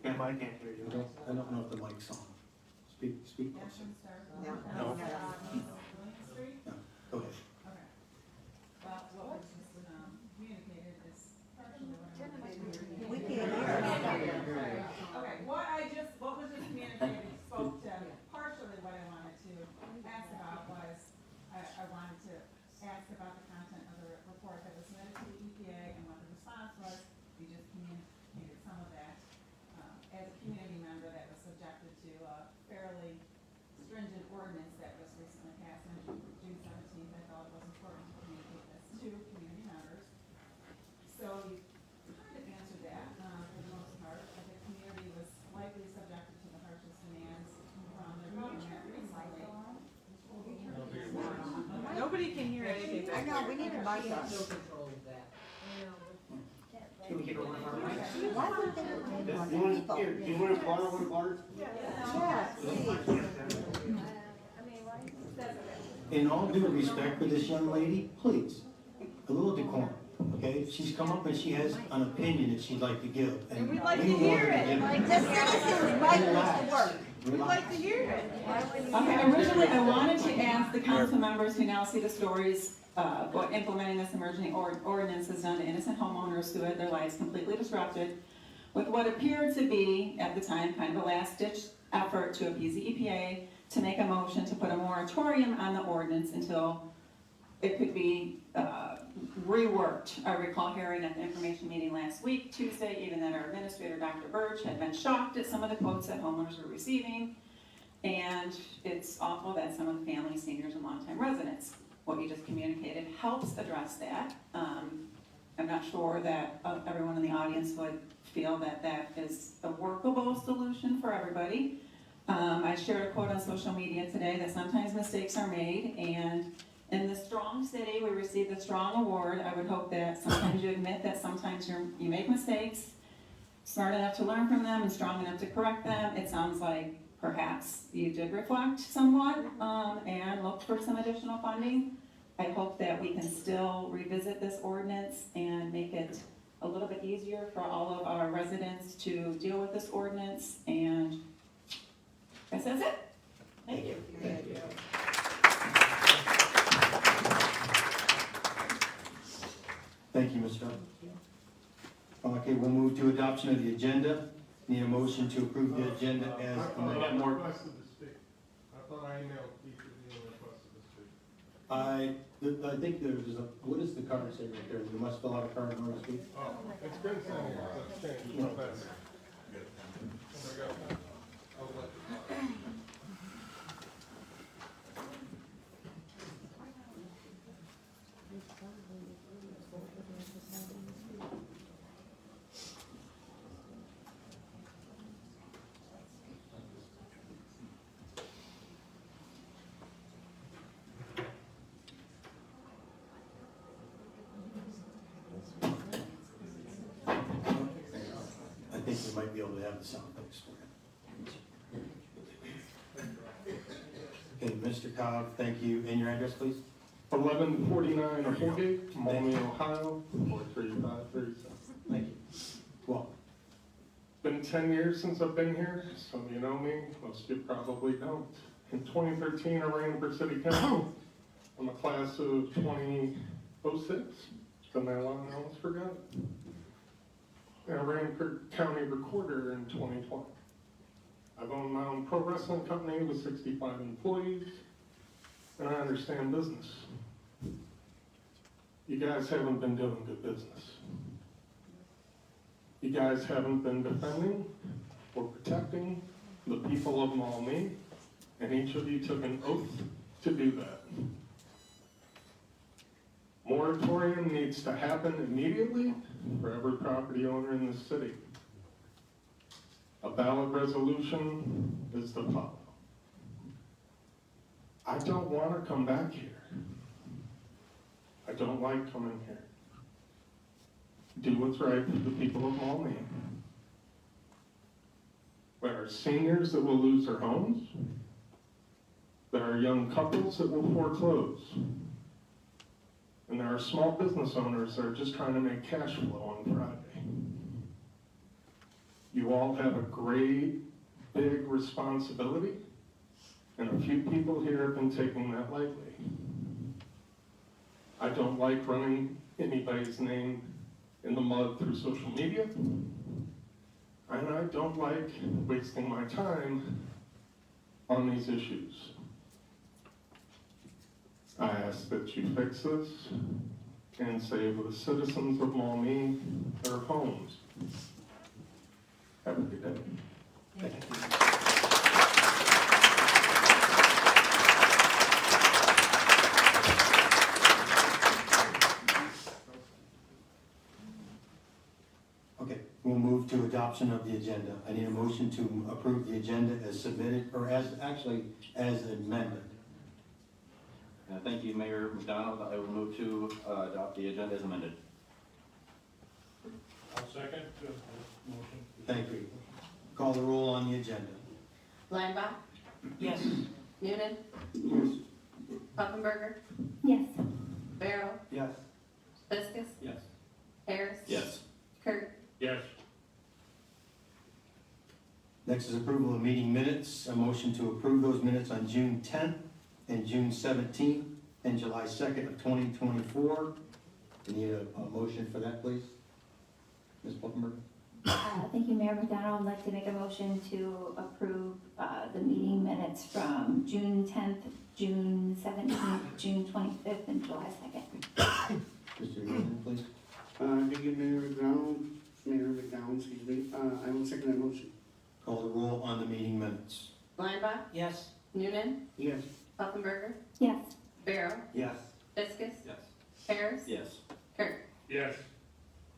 Yeah, I can't hear you. I don't know if the mic's on. Speak closer. No. No. Go ahead. Okay. Well, what was just communicated is partially what I'm. We can't hear. Okay, what was just communicated spoke to partially what I wanted to ask about was, I wanted to ask about the content of the report that was submitted to the EPA and what the response was. You just communicated some of that. As a community member that was subjected to a fairly stringent ordinance that was recently passed on June 17th, I thought it was important to communicate this to community members. So you kind of answered that for the most part. The community was likely subjected to the harshest demands from the government recently. Nobody can hear anything. I know, we need a mic on. Can we get a one of our mics? Why would they have You one want people? to borrow one, Bart? Yeah, please. In all due respect for this young lady, please, a little decorum, okay? She's come up and she has an opinion that she'd like to give. And we'd like to we want hear her it. give Like, The citizens' right to work. We'd like to hear it. Okay, originally I wanted to ask the council members who now see the stories what implementing this emergency ordinance has done to innocent homeowners who had their lives completely disrupted with what appeared to be, at the time, kind of a last-ditch effort to appease the EPA to make a motion to put a moratorium on the ordinance until it could be reworked. I recall hearing at the information meeting last week, Tuesday, even that our administrator, Dr. Birch, had been shocked at some of the quotes that homeowners were receiving. And it's awful that some of the families, seniors, and longtime residents, what you just communicated helps address that. I'm not sure that everyone in the audience would feel that that is a workable solution for everybody. I shared a quote on social media today that sometimes mistakes are made, and in the Strong City, we received the Strong Award. I would hope that sometimes you admit that sometimes you make mistakes, smart enough to learn from them and strong enough to correct them. It sounds like perhaps you did reflect somewhat and look for some additional funding. I hope that we can still revisit this ordinance and make it a little bit easier for all of our residents to deal with this ordinance, and I guess that's it. Thank you. Thank you. Thank you, Ms. Stark. Okay, we'll move to adoption of the agenda. Need a motion to approve the agenda as amended. I requested to speak. I thought I emailed each of you and requested to speak. I think there's a, what does the card say right there? You must fill out a card in order to speak? Oh, it's been sent here, that's changed, No. that's. There we go. I'll let you know. I think we might be able to have the sound fixed for you. Okay, Mr. Cobb, thank you. And your address, please? 1149 Holgate, Maumee, Ohio, 43537. Thank you. Well, Been 10 years since I've been here. Some of you know me, most of you probably don't. In 2013, I ran for city council. I'm a class of 2006. Been that long, I almost forgot. And I ran for county recorder in 2020. I've owned my own pro wrestling company with 65 employees, and I understand business. You guys haven't been doing good business. You guys haven't been defending or protecting the people of Maumee, and each of you took an oath to do that. Moratorium needs to happen immediately for every property owner in the city. A ballot resolution is the follow. I don't want to come back here. I don't like coming here. Do what's right for the people of Maumee. There are seniors that will lose their homes. There are young couples that will foreclose. And there are small business owners that are just trying to make cash flow on Friday. You all have a great, big responsibility, and a few people here have been taking that lightly. I don't like running anybody's name in the mud through social media, and I don't like wasting my time on these issues. I ask that you fix this and save the citizens of Maumee their homes. Have a good day. thank you. Okay, we'll move to adoption of the agenda. I need a motion to approve the agenda as submitted, or as amended. Thank you, Mayor McDonald. I will move to adopt the agenda as amended. I'll second the motion. Thank you. Call the roll on the agenda. Linebaugh. Yes. Noonan. Yes. Pufferberger. Yes. Barrow. Yes. Fiskus. Yes. Harris. Yes. Kurt. Yes. Next is approval of meeting minutes. A motion to approve those minutes on June 10th and June 17th and July 2nd of 2024. We need a motion for that, please. Ms. Pufferberger? Thank you, Mayor McDonald. I'd like to make a motion to approve the meeting minutes from June 10th, June 17th, June 25th, and July 2nd. Mr. Newman, please. Thank you, Mayor McDonald, excuse me. I will second that motion. Call the roll on the meeting minutes. Linebaugh. Yes. Noonan. Yes. Pufferberger. Yes. Barrow. Yes. Fiskus. Yes. Harris. Yes. Kurt. Yes.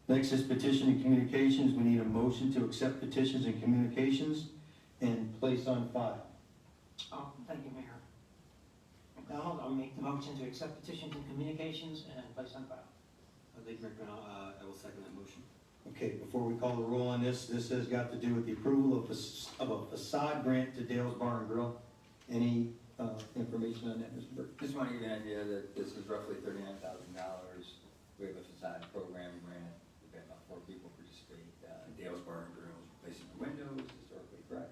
Next is petition and communications. We need a motion to accept petitions and communications and place on file. Thank you, Mayor McDonald. I'll make the motion to accept petitions and communications and place on file. Thank you, Mayor McDonald. I will second that motion. Okay, before we call the roll on this has got to do with the approval of a facade grant to Dale's Bar and Grill. Any information on that, Mr. Burke? Just want to give you an idea that this is roughly $39,000. We have a facade program grant. We've had about 4 people participate. Dale's Bar and Grill is replacing the windows, historically correct,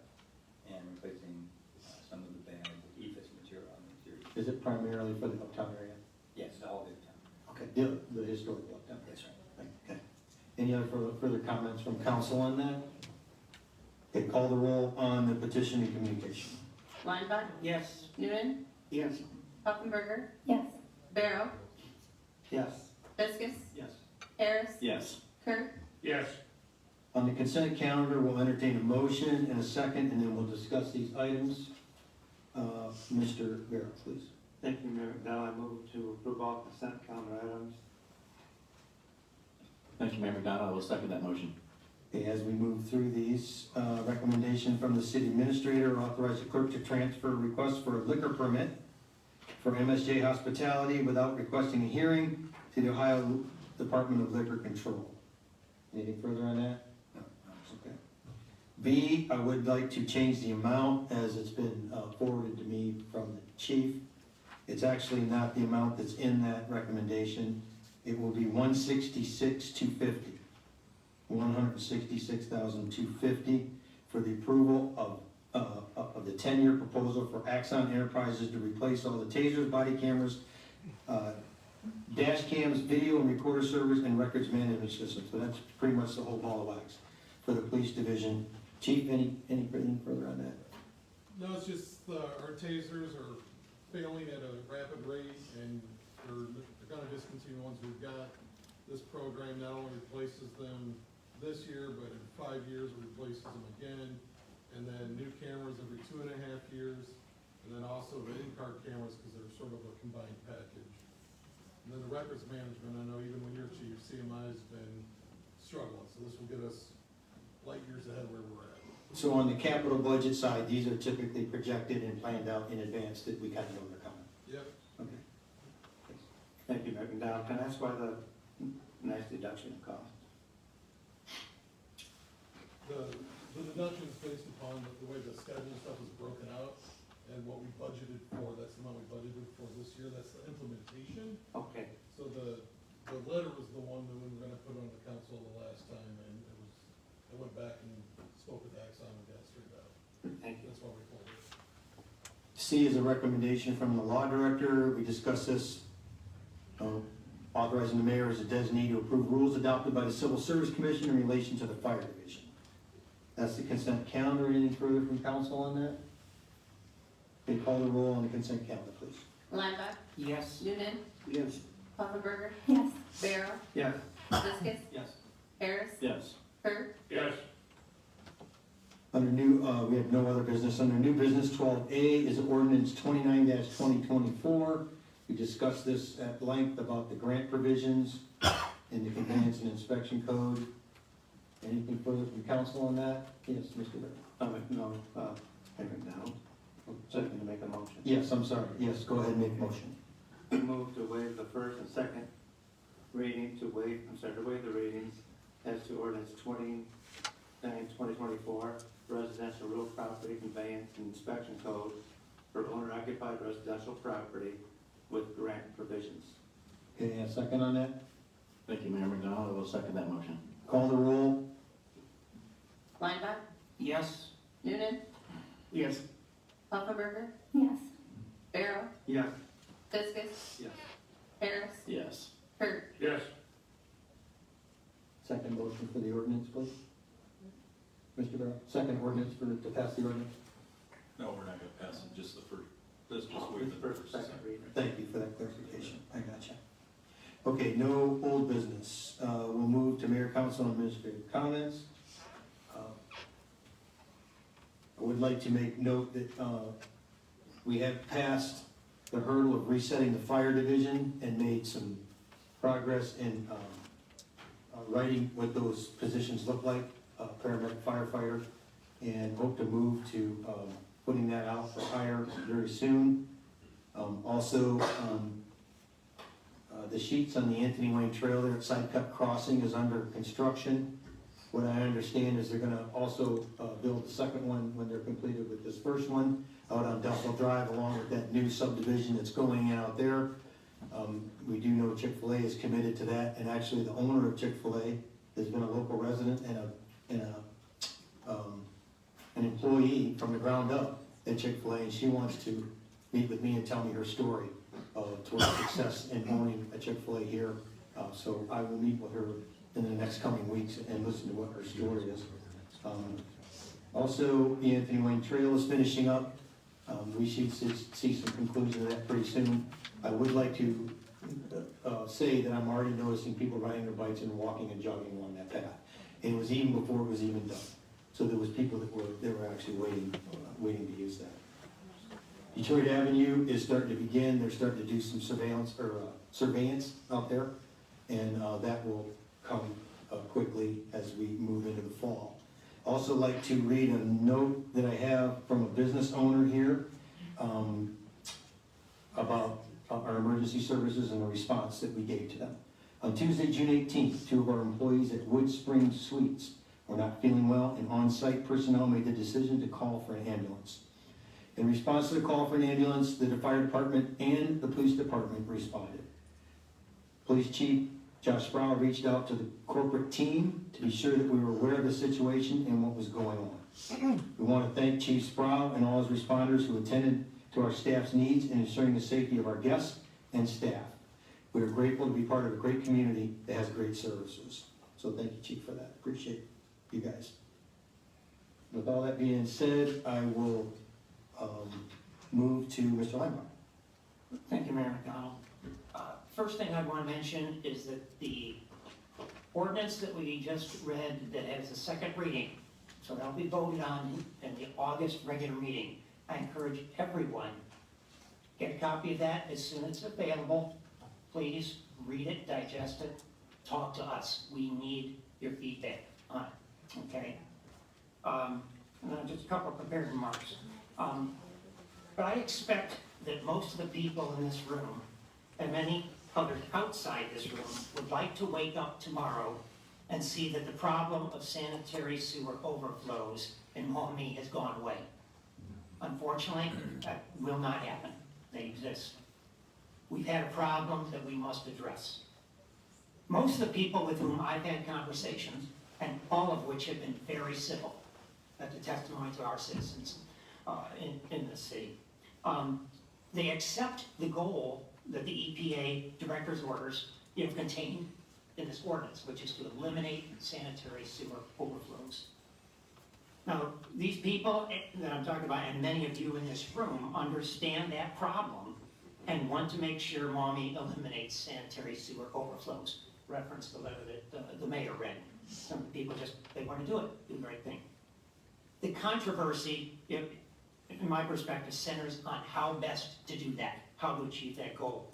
and replacing some of the bags of EFIS material on the interior. Is it primarily for the uptown area? Yes, all the time. Okay, the historical uptown. That's right. Okay. Any other further comments from council on that? Okay, call the roll on the petition and communication. Linebaugh. Yes. Noonan. Yes. Pufferberger. Yes. Barrow. Yes. Fiskus. Yes. Harris. Yes. Kurt. Yes. On the consent calendar, we'll entertain a motion and a second, and then we'll discuss these items. Mr. Barrow, please. Thank you, Mayor McDonald. I move to approve all consent calendar items. Thank you, Mayor McDonald. I will second that motion. Okay, as we move through these, recommendation from the city administrator, authorize the clerk to transfer a request for a liquor permit for MSJ Hospitality without requesting a hearing to the Ohio Department of Liquor Control. Anything further on that? No. Okay. B, I would like to change the amount as it's been forwarded to me from the chief. It's actually not the amount that's in that recommendation. It will be $166,250. $166,250 for the approval of the 10-year proposal for Axon Enterprises to replace all the tasers, body cameras, dash cams, video and recorder servers, and records management systems. So that's pretty much the whole ball of wax for the police division. Chief, anything further on that? No, it's just, our tasers are failing at a rapid rate, and they're gonna discontinue ones we've got. This program not only replaces them this year, but in 5 years it replaces them again. And then new cameras every 2.5 years, and then also the in-car cameras, because they're sort of a combined package. And then the records management, I know even when you're chief, CMI's been struggling, so this will get us light years ahead where we're at. So on the capital budget side, these are typically projected and planned out in advance that we kind of know they're coming. Yep. Okay. Thank you, Mayor McDonald. Can I ask why the nice deduction in cost? The deduction is based upon the way the schedule stuff is broken out and what we budgeted for. That's the amount we budgeted for this year. That's the implementation. Okay. So the letter was the one that we were gonna put on the council the last time, and I went back and spoke with Axon and got it straightened out. Thank you. That's why we pulled it. C is a recommendation from the law director. We discussed this, authorizing the mayor as a designee to approve rules adopted by the Civil Service Commission in relation to the fire division. That's the consent calendar. Anything further from council on that? Okay, call the roll on the consent calendar, please. Lineback, Yes. Noonan, Yes. Pufferberger, Yes. Barrow, Yes. Viscus, Yes. Harris, Yes. Hurd, Yes. Under new, we have no other business. Under new business, 12A is ordinance 29-2024. We discussed this at length about the grant provisions in the conveyance and inspection code. Anything further from council on that? Yes, Mr. Barrow. No, Mayor McDonald. Second to make a motion. Yes, I'm sorry. Yes, go ahead and make a motion. Move to waive the first and second reading to waive the readings as to ordinance 2024 residential real property conveyance and inspection code for owner occupied residential property with grant provisions. Okay, a second on that? Thank you, Mayor McDonald. I will second that motion. Call the roll. Lineback, Yes. Noonan, Yes. Pufferberger, Yes. Barrow, Yes. Viscus, Yes. Harris, Yes. Hurd. Yes. Second motion for the ordinance, please. Mr. Barrow, second ordinance to pass the ordinance. No, we're not gonna pass it, just the first, let's just wait the First, first. second reading. Thank you for that clarification. I gotcha. Okay, no old business. We'll move to mayor, council, and administrative comments. I would like to make note that we have passed the hurdle of resetting the fire division and made some progress in writing what those positions look like, paramedic, firefighter, and hope to move to putting that out for hire very soon. Also, the sheets on the Anthony Wayne Trail there at Side Cut Crossing is under construction. What I understand is they're gonna also build the second one when they're completed with this first one out on Duffel Drive, along with that new subdivision that's going in out there. We do know Chick-fil-A is committed to that, and actually the owner of Chick-fil-A has been a local resident and an employee from the ground up at Chick-fil-A, and she wants to meet with me and tell me her story to her success in owning a Chick-fil-A here. So I will meet with her in the next coming weeks and listen to what her story is. Also, the Anthony Wayne Trail is finishing up. We should see some conclusion of that pretty soon. I would like to say that I'm already noticing people riding their bikes and walking and jogging along that path. And it was even before it was even done. So there was people that were actually waiting to use that. Detroit Avenue is starting to begin. They're starting to do some surveillance out there, and that will come quickly as we move into the fall. Also like to read a note that I have from a business owner here about our emergency services and the response that we gave to them. On Tuesday, June 18th, 2 of our employees at Wood Spring Suites were not feeling well, and on-site personnel made the decision to call for an ambulance. In response to the call for an ambulance, the fire department and the police department responded. Police Chief Josh Sproul reached out to the corporate team to be sure that we were aware of the situation and what was going on. We want to thank Chief Sproul and all his responders who attended to our staff's needs in ensuring the safety of our guests and staff. We are grateful to be part of a great community that has great services. So thank you, Chief, for that. Appreciate you guys. With all that being said, I will move to Mr. Linebaugh. Thank you, Mayor McDonald. First thing I want to mention is that the ordinance that we just read that has a second reading, so that'll be voted on in the August regular meeting. I encourage everyone, get a copy of that as soon as it's available. Please read it, digest it, talk to us. We need your feedback on it, okay? Just a couple of prepared remarks. But I expect that most of the people in this room and many others outside this room would like to wake up tomorrow and see that the problem of sanitary sewer overflows in Maumee has gone away. Unfortunately, that will not happen. They exist. We've had a problem that we must address. Most of the people with whom I've had conversations, and all of which have been very civil, that's a testimony to our citizens in the city, they accept the goal that the EPA director's orders contained in this ordinance, which is to eliminate sanitary sewer overflows. Now, these people that I'm talking about, and many of you in this room, understand that problem and want to make sure Maumee eliminates sanitary sewer overflows. Reference the letter that the mayor read. Some people they want to do it, do the right thing. The controversy, in my perspective, centers on how best to do that, how to achieve that goal.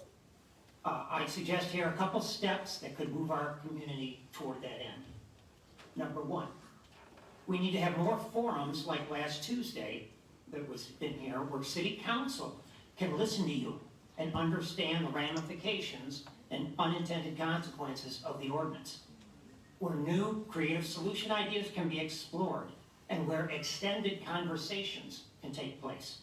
I suggest here a couple steps that could move our community toward that end. Number one, we need to have more forums like last Tuesday that was in here where City Council can listen to you and understand the ramifications and unintended consequences of the ordinance, where new creative solution ideas can be explored and where extended conversations can take place.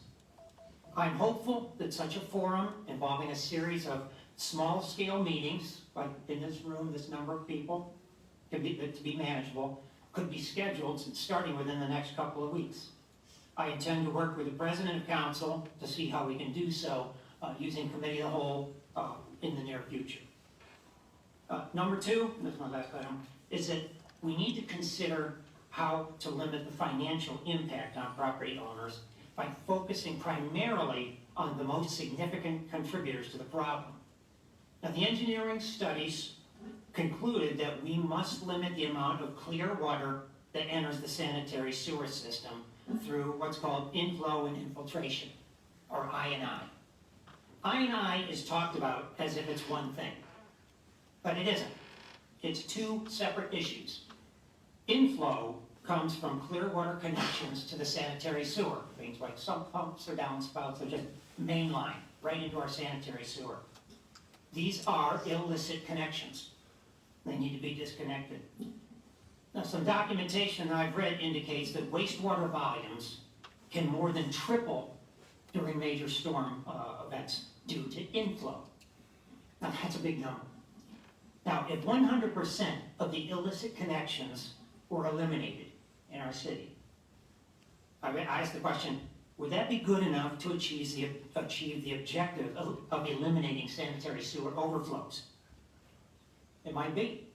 I'm hopeful that such a forum involving a series of small-scale meetings, like in this room, this number of people, to be manageable, could be scheduled starting within the next couple of weeks. I intend to work with the President of Council to see how we can do so using Committee of the Whole in the near future. Number two, and this is my last item, is that we need to consider how to limit the financial impact on property owners by focusing primarily on the most significant contributors to the problem. Now, the engineering studies concluded that we must limit the amount of clear water that enters the sanitary sewer system through what's called inflow and infiltration, or I&I. I&I is talked about as if it's one thing, but it isn't. It's two separate issues. Inflow comes from clear water connections to the sanitary sewer. Things like sump pumps or downspouts are just mainline right into our sanitary sewer. These are illicit connections. They need to be disconnected. Now, some documentation that I've read indicates that wastewater volumes can more than triple during major storm events due to inflow. Now, that's a big number. Now, if 100% of the illicit connections were eliminated in our city, I asked the question, would that be good enough to achieve the objective of eliminating sanitary sewer overflows? It might be.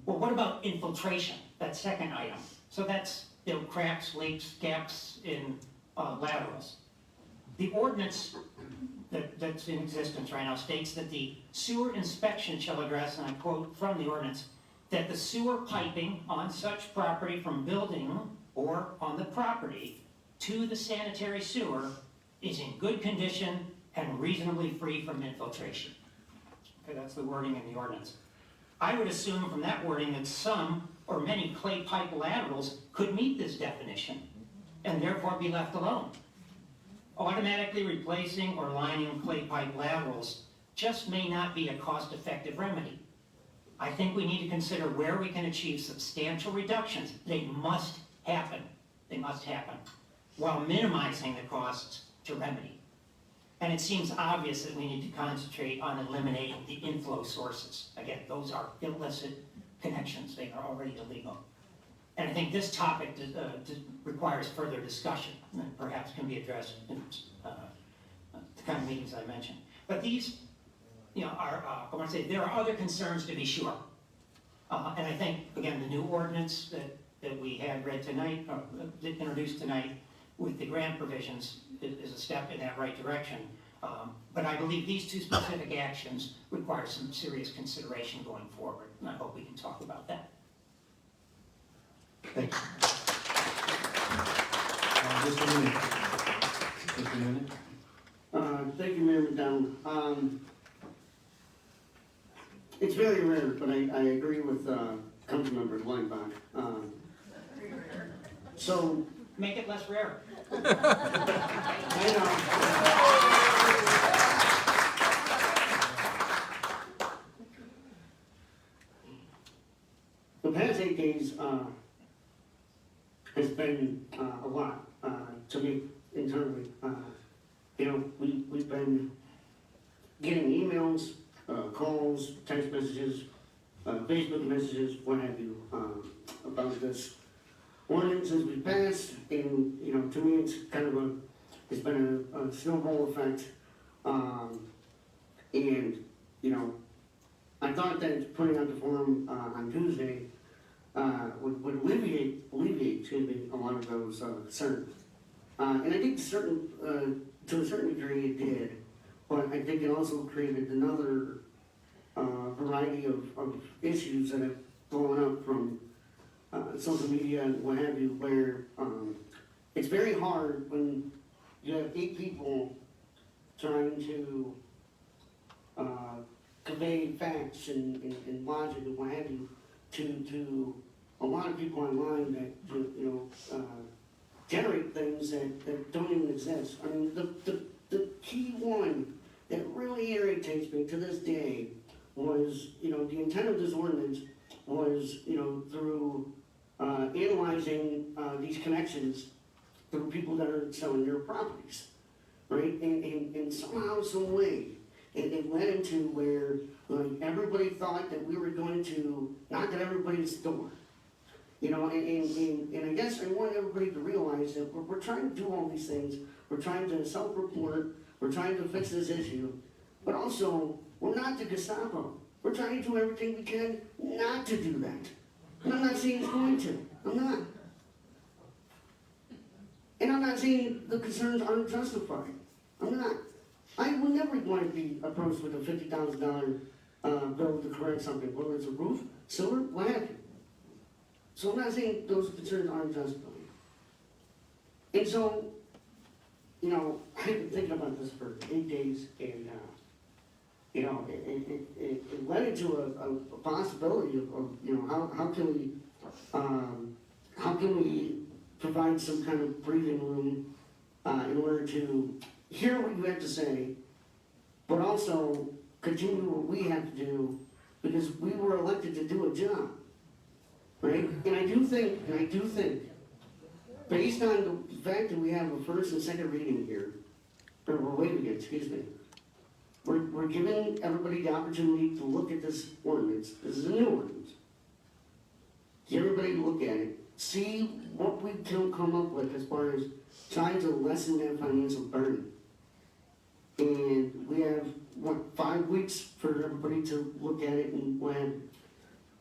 Well, what about infiltration, that second item? So that's cracks, leaks, gaps in laterals. The ordinance that's in existence right now states that the sewer inspection shall address, and I quote from the ordinance, that the sewer piping on such property from building or on the property to the sanitary sewer is in good condition and reasonably free from infiltration. Okay, that's the wording in the ordinance. I would assume from that wording that some or many clay pipe laterals could meet this definition and therefore be left alone. Automatically replacing or lining clay pipe laterals just may not be a cost-effective remedy. I think we need to consider where we can achieve substantial reductions. They must happen. They must happen, while minimizing the costs to remedy. And it seems obvious that we need to concentrate on eliminating the inflow sources. Again, those are illicit connections. They are already illegal. And I think this topic requires further discussion and perhaps can be addressed in the kind of meetings I mentioned. But these, are, I want to say, there are other concerns to be sure. And I think, again, the new ordinance that we had read tonight, introduced tonight with the grant provisions is a step in that right direction. But I believe these two specific actions require some serious consideration going forward. And I hope we can talk about that. Thank you. Just a minute. Just a minute. Thank you, Mayor McDonald. It's very rare, but I agree with Councilmember Weinbach. So make it less rare. I know. The past 8 days has been a lot to me internally. We've been getting emails, calls, text messages, Facebook messages, what have you, about this ordinances we passed, and to me it's kind of it's been a snowball effect, and I thought that putting out the forum on Tuesday would alleviate a lot of those concerns, and I think to a certain degree it did, but I think it also created another variety of issues that have blown up from social media and what have you, where it's very hard when you have 8 people trying to convey facts and logic and what have you to a lot of people online that generate things that don't even exist. I mean, the key one that really irritates me to this day was, the intent of this ordinance was, through analyzing these connections through people that are selling their properties, right? And somehow, some way, it led into where everybody thought that we were going to knock at everybody's door. And I guess I want everybody to realize that we're trying to do all these things. We're trying to self-report. We're trying to fix this issue. But also, we're not the Gestapo. We're trying to do everything we can not to do that. And I'm not saying it's going to. I'm not. And I'm not saying the concerns aren't justified. I'm not. I would never want to be approached with a $50,000 bill to correct something, whether it's a roof, sewer, what have you. So I'm not saying those concerns aren't justified. And so, I've been thinking about this for 8 days, and it led into a possibility of how can we provide some kind of breathing room in order to hear what you have to say, but also continue what we have to do, because we were elected to do a job, right? And I do think, based on the fact that we have a first and second reading here, or we're waiving it, excuse me, we're giving everybody the opportunity to look at this ordinance. This is a new ordinance. Get everybody to look at it, see what we can come up with as far as trying to lessen that financial burden. And we have, 5 weeks for everybody to look at it and plan.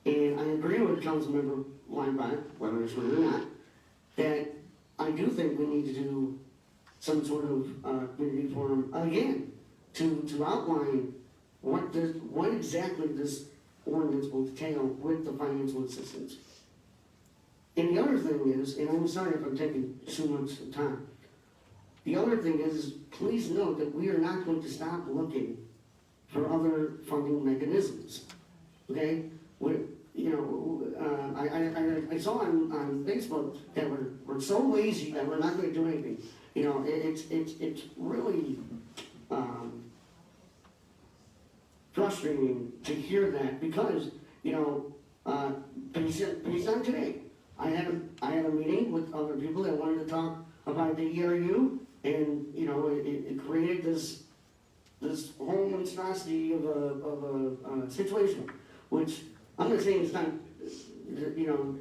And I agree with Councilmember Weinbach, whether it's true or not, that I do think we need to do some sort of community forum again to outline what exactly this ordinance will entail with the financial assistance. And the other thing is, and I'm sorry if I'm taking too much time, the other thing is, please note that we are not going to stop looking for other funding mechanisms, okay? I saw on Facebook that we're so lazy that we're not going to do anything. It's really frustrating to hear that, because you know, based on today. I had a meeting with other people that wanted to talk about the ERU, and, you know, it created this whole monstrosity of a situation, which I'm not saying it's not, you know,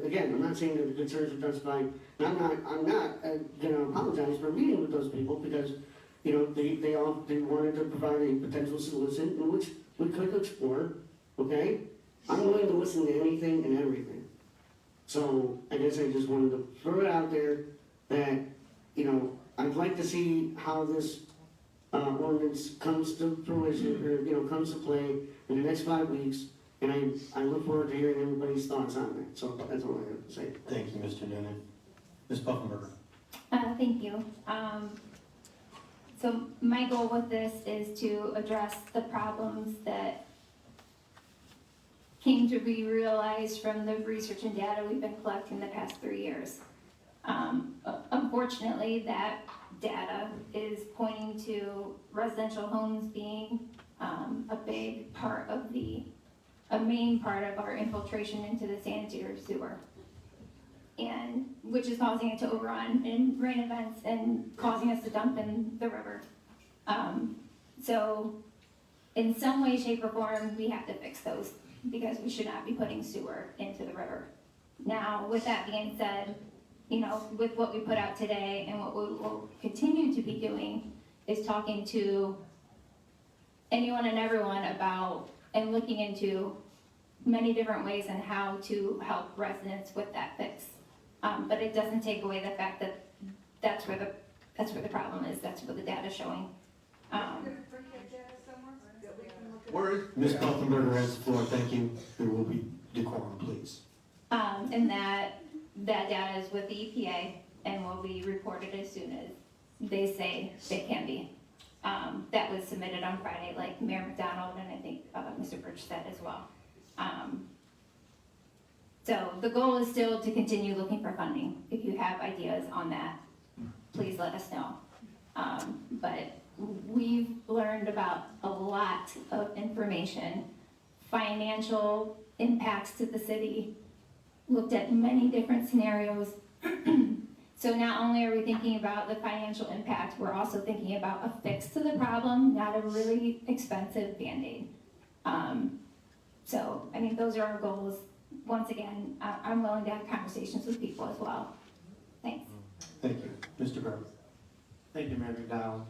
again, I'm not saying that the concerns are justified, and I'm not gonna apologize for meeting with those people, because, you know, they wanted to provide a potential solution in which we could explore, okay? I'm willing to listen to anything and everything. So I guess I just wanted to throw it out there that, you know, I'd like to see how this ordinance comes to fruition, or, you know, comes to play in the next 5 weeks, and I look forward to hearing everybody's thoughts on that. So that's all I have to say. Thank you, Mr. Noonan. Ms. Puffenberger. Thank you. So my goal with this is to address the problems that came to be realized from the research and data we've been collecting the past 3 years. Unfortunately, that data is pointing to residential homes being a big part of a main part of our infiltration into the sanitary sewer. And which is causing it to overrun in rain events and causing us to dump in the river. So in some way, shape, or form, we have to fix those, because we should not be putting sewer into the river. Now, with that being said, you know, with what we put out today and what we will continue to be doing is talking to anyone and everyone about and looking into many different ways on how to help residents with that fix. But it doesn't take away the fact that that's where the problem is. That's what the data is showing. Where is? Ms. Puffenberger has the floor. Thank you. There will be decorum, please. And that data is with the EPA and will be reported as soon as they say it can be. That was submitted on Friday, like Mayor McDonald and I think Mr. Birch said as well. So the goal is still to continue looking for funding. If you have ideas on that, please let us know. But we've learned about a lot of information, financial impacts to the city, looked at many different scenarios. So not only are we thinking about the financial impact, we're also thinking about a fix to the problem, not a really expensive Band-Aid. So, I mean, those are our goals. Once again, I'm willing to have conversations with people as well. Thanks. Thank you. Mr. Brown. Thank you, Mayor McDonald.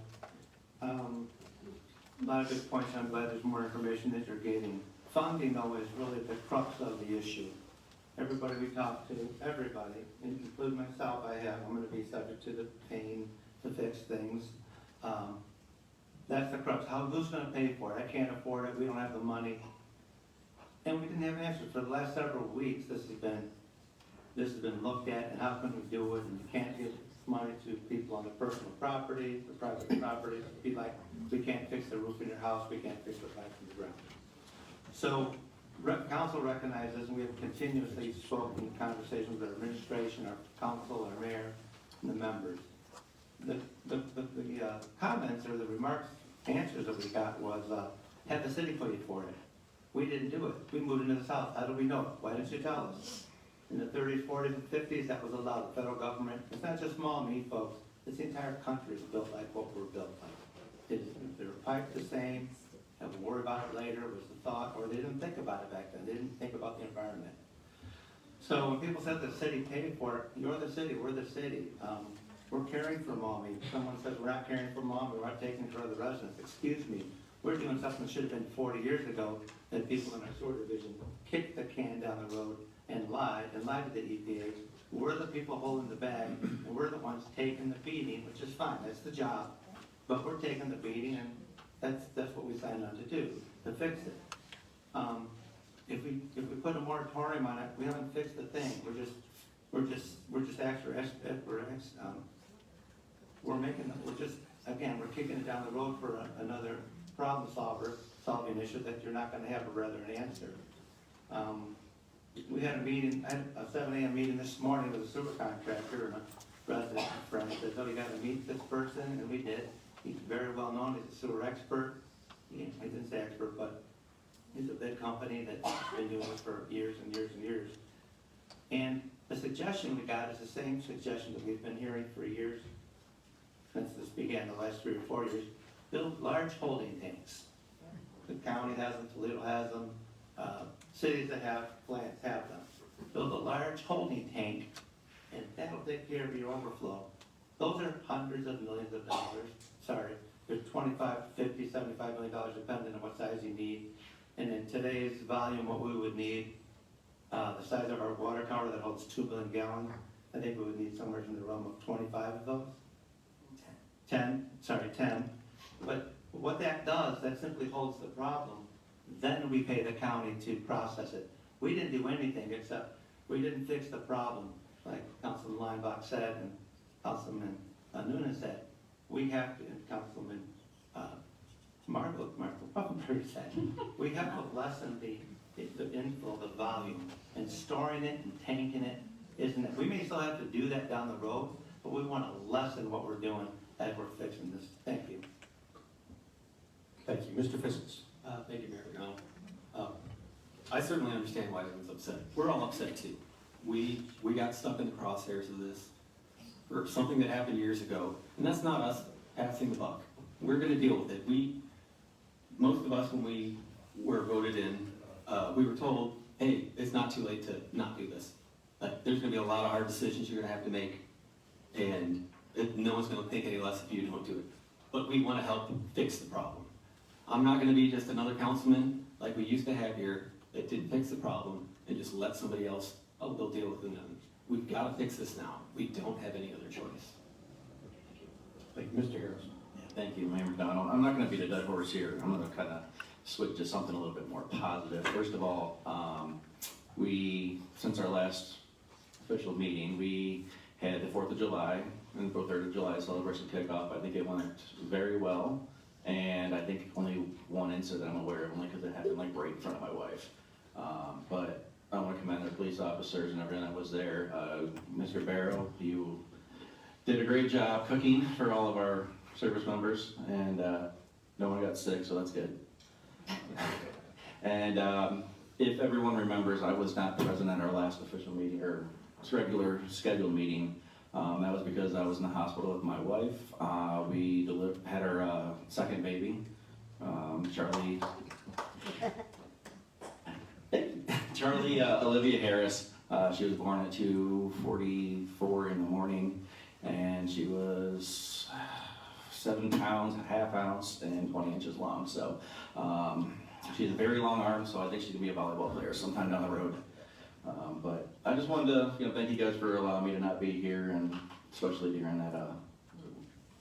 A lot of good points. I'm glad there's more information that you're getting. Funding, though, is really the crux of the issue. Everybody we talk to, everybody, including myself, I'm going to be subject to the pain to fix things. That's the crux. Who's going to pay for it? I can't afford it. We don't have the money. And we didn't have an answer. For the last several weeks, this has been looked at, and how can we do it? And you can't give money to people on the personal property, the private property. It'd be like, we can't fix the roof in your house, we can't fix it back from the ground. So, council recognizes, and we have continuously spoken in conversations with our administration, our council, our mayor, and the members. The comments or the remarks, answers that we got was, had the city pay for it. We didn't do it. We moved into the south. How do we know it? Why didn't you tell us? In the 30s, 40s, and 50s, that was allowed. The federal government, it's not just Maumee, folks. It's the entire country is built like what we're built like. They were piped the same, and we'll worry about it later, was the thought, or they didn't think about it back then. They didn't think about the environment. So when people said the city paid for it, you're the city, we're the city. We're caring for Maumee. Someone says we're not caring for Maumee, we're not taking care of the residents. Excuse me, we're doing something that should have been 40 years ago, that people in our sewer division kicked the can down the road and lied to the EPA. We're the people holding the bag, and we're the ones taking the beating, which is fine, that's the job. But we're taking the beating, and that's what we signed on to do, to fix it. If we put a moratorium on it, we haven't fixed the thing. We're kicking it down the road for another solving issue that you're not going to have rather an answer. We had a meeting, a 7 a.m. meeting this morning with a sewer contractor and a resident friend said, "Oh, you got to meet this person," and we did. He's very well known. He's a sewer expert. I didn't say expert, but He's a big company that's been doing it for years and years and years. And the suggestion we got is the same suggestion that we've been hearing for years, since this began the last 3 or 4 years. Build large holding tanks. The county has them, Toledo has them, cities that have plants have them. Build a large holding tank, and that'll take care of your overflow. Those are hundreds of millions of dollars. Sorry, there's 25, 50, 75 million dollars depending on what size you need. And in today's volume, what we would need, the size of our water tower that holds 2 billion gallons, I think we would need somewhere in the realm of 25 of those. 10. But what that does, that simply holds the problem. Then we pay the county to process it. We didn't do anything except we didn't fix the problem, like Councilman Leinbach said and Councilman Noonan said. We have to, and Councilman Marco Pufferberry said, we have to lessen the inflow, the volume, and storing it and tanking it. Isn't it? We may still have to do that down the road, but we want to lessen what we're doing as we're fixing this. Thank you. Thank you. Mr. Fiskus. Thank you, Mayor McDonald. I certainly understand why everyone's upset. We're all upset too. We got stuck in the crosshairs of this for something that happened years ago, and that's not us passing the buck. We're going to deal with it. Most of us, when we were voted in, we were told, hey, it's not too late to not do this. Like, there's going to be a lot of hard decisions you're going to have to make, and no one's going to think any less if you don't do it. But we want to help fix the problem. I'm not going to be just another councilman like we used to have here that didn't fix the problem and just let somebody else, they'll deal with it. We've got to fix this now. We don't have any other choice. Thank you, Mr. Harris. Thank you, Mayor McDonald. I'm not going to beat a dead horse here. I'm going to kind of switch to something a little bit more positive. First of all, since our last official meeting, we had the 4th of July and the 3rd of July celebration kickoff. I think it went very well. And I think only one incident I'm aware of, only because it happened like right in front of my wife. But I want to commend the police officers and everyone that was there. Mr. Barrow, you did a great job cooking for all of our service members, and no one got sick, so that's good. And if everyone remembers, I was not present at our last official meeting, or regular scheduled meeting. That was because I was in the hospital with my wife. We had our second baby, Charlie Olivia Harris. She was born at 2:44 in the morning, and she was 7 pounds, a half ounce, and 20 inches long. So she has a very long arm, so I think she's gonna be a volleyball player sometime down the road. But I just wanted to thank you guys for allowing me to not be here, and especially during that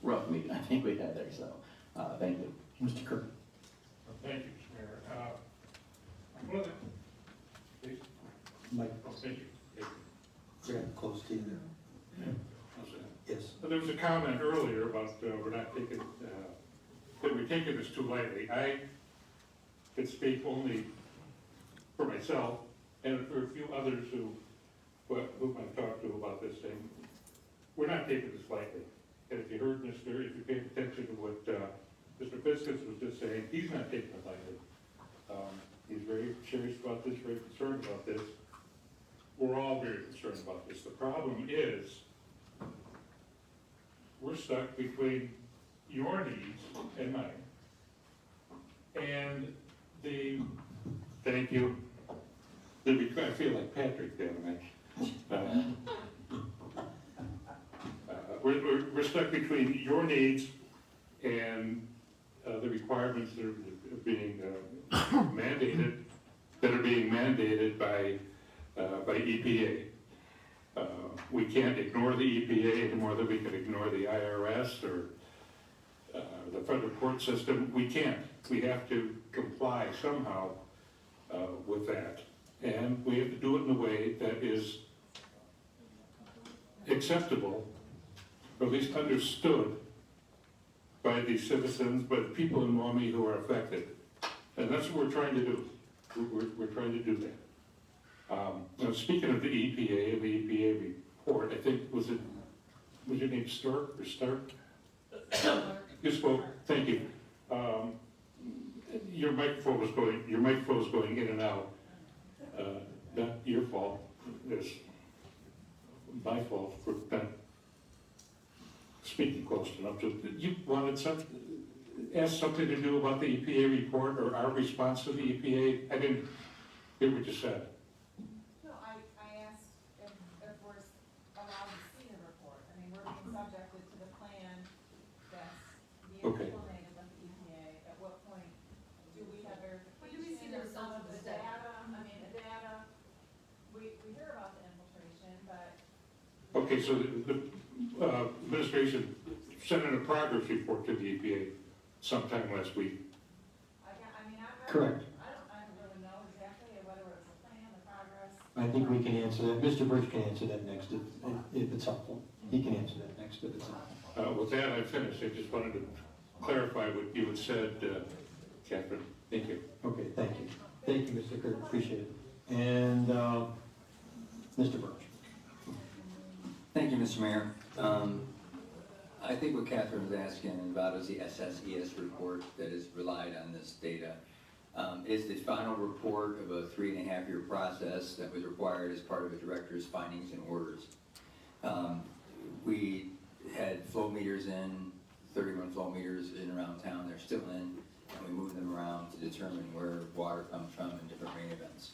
rough meeting I think we had there. So thank you. Mr. Kirk. Thank you, Mr. Mayor. One of the, please. Mike. Oh, thank you. We're getting close to you there. Yes. There was a comment earlier about we're not taking, that we're taking this too lightly. I can speak only for myself and for a few others who I've talked to about this thing. We're not taking this lightly. And if you heard if you paid attention to what Mr. Fiskus was just saying, he's not taking it lightly. He's very serious about this, very concerned about this. We're all very concerned about this. The problem is, we're stuck between your needs and mine. And thank you. I feel like Patrick down there. We're stuck between your needs and the requirements that are being mandated by EPA. We can't ignore the EPA any more than we can ignore the IRS or the federal court system. We can't. We have to comply somehow with that. And we have to do it in a way that is acceptable, or at least understood by the citizens, by the people in Maumee who are affected. And that's what we're trying to do. We're trying to do that. Now, speaking of the EPA and the EPA report, I think, was your name Stark or Stark? You spoke, thank you. your microphone was going in and out. Not your fault, it's my fault for not speaking close enough. So you wanted ask something to do about the EPA report or our response to the EPA? I didn't hear what you said. No, I asked if we're allowed to see the report. I mean, we're being subjected to the plan that's being Okay. implemented with the EPA. At what point do we have verification? When do we see the of some results of of the the study? data? I mean, the data, we hear about the infiltration, but. Okay, so the administration sent in a progress report to the EPA sometime last week. Correct. I don't really know exactly whether it was the plan, the progress. I think we can answer that. Mr. Birch can answer that next if it's helpful. He can answer that next if it's helpful. With that, I finished. I just wanted to clarify what you had said, Catherine. Thank you. Okay, thank you. Thank you, Mr. Kirk, appreciate it. And Mr. Birch. Thank you, Mr. Mayor. I think what Catherine was asking about is the SSES report that has relied on this data. Is the final report of a 3.5-year process that was required as part of a director's findings and orders. We had flow meters in, 31 flow meters in around town, they're still in, and we moved them around to determine where water comes from in different rain events.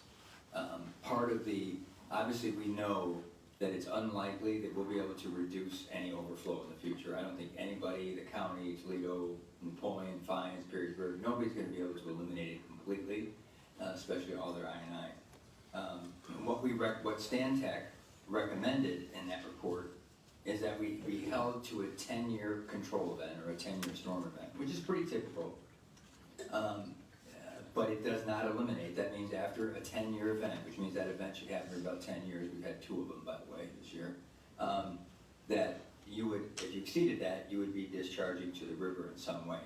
Obviously we know that it's unlikely that we'll be able to reduce any overflow in the future. I don't think anybody, the county, Toledo, Napoleon, Fines, Perrysburg, nobody's gonna be able to eliminate it completely, especially all their I&I. What Stantec recommended in that report is that we be held to a 10-year control event or a 10-year storm event, which is pretty typical. But it does not eliminate. That means after a 10-year event, which means that event should happen for about 10 years, we've had 2 of them, by the way, this year, that you would, if you exceeded that, you would be discharging to the river in some way.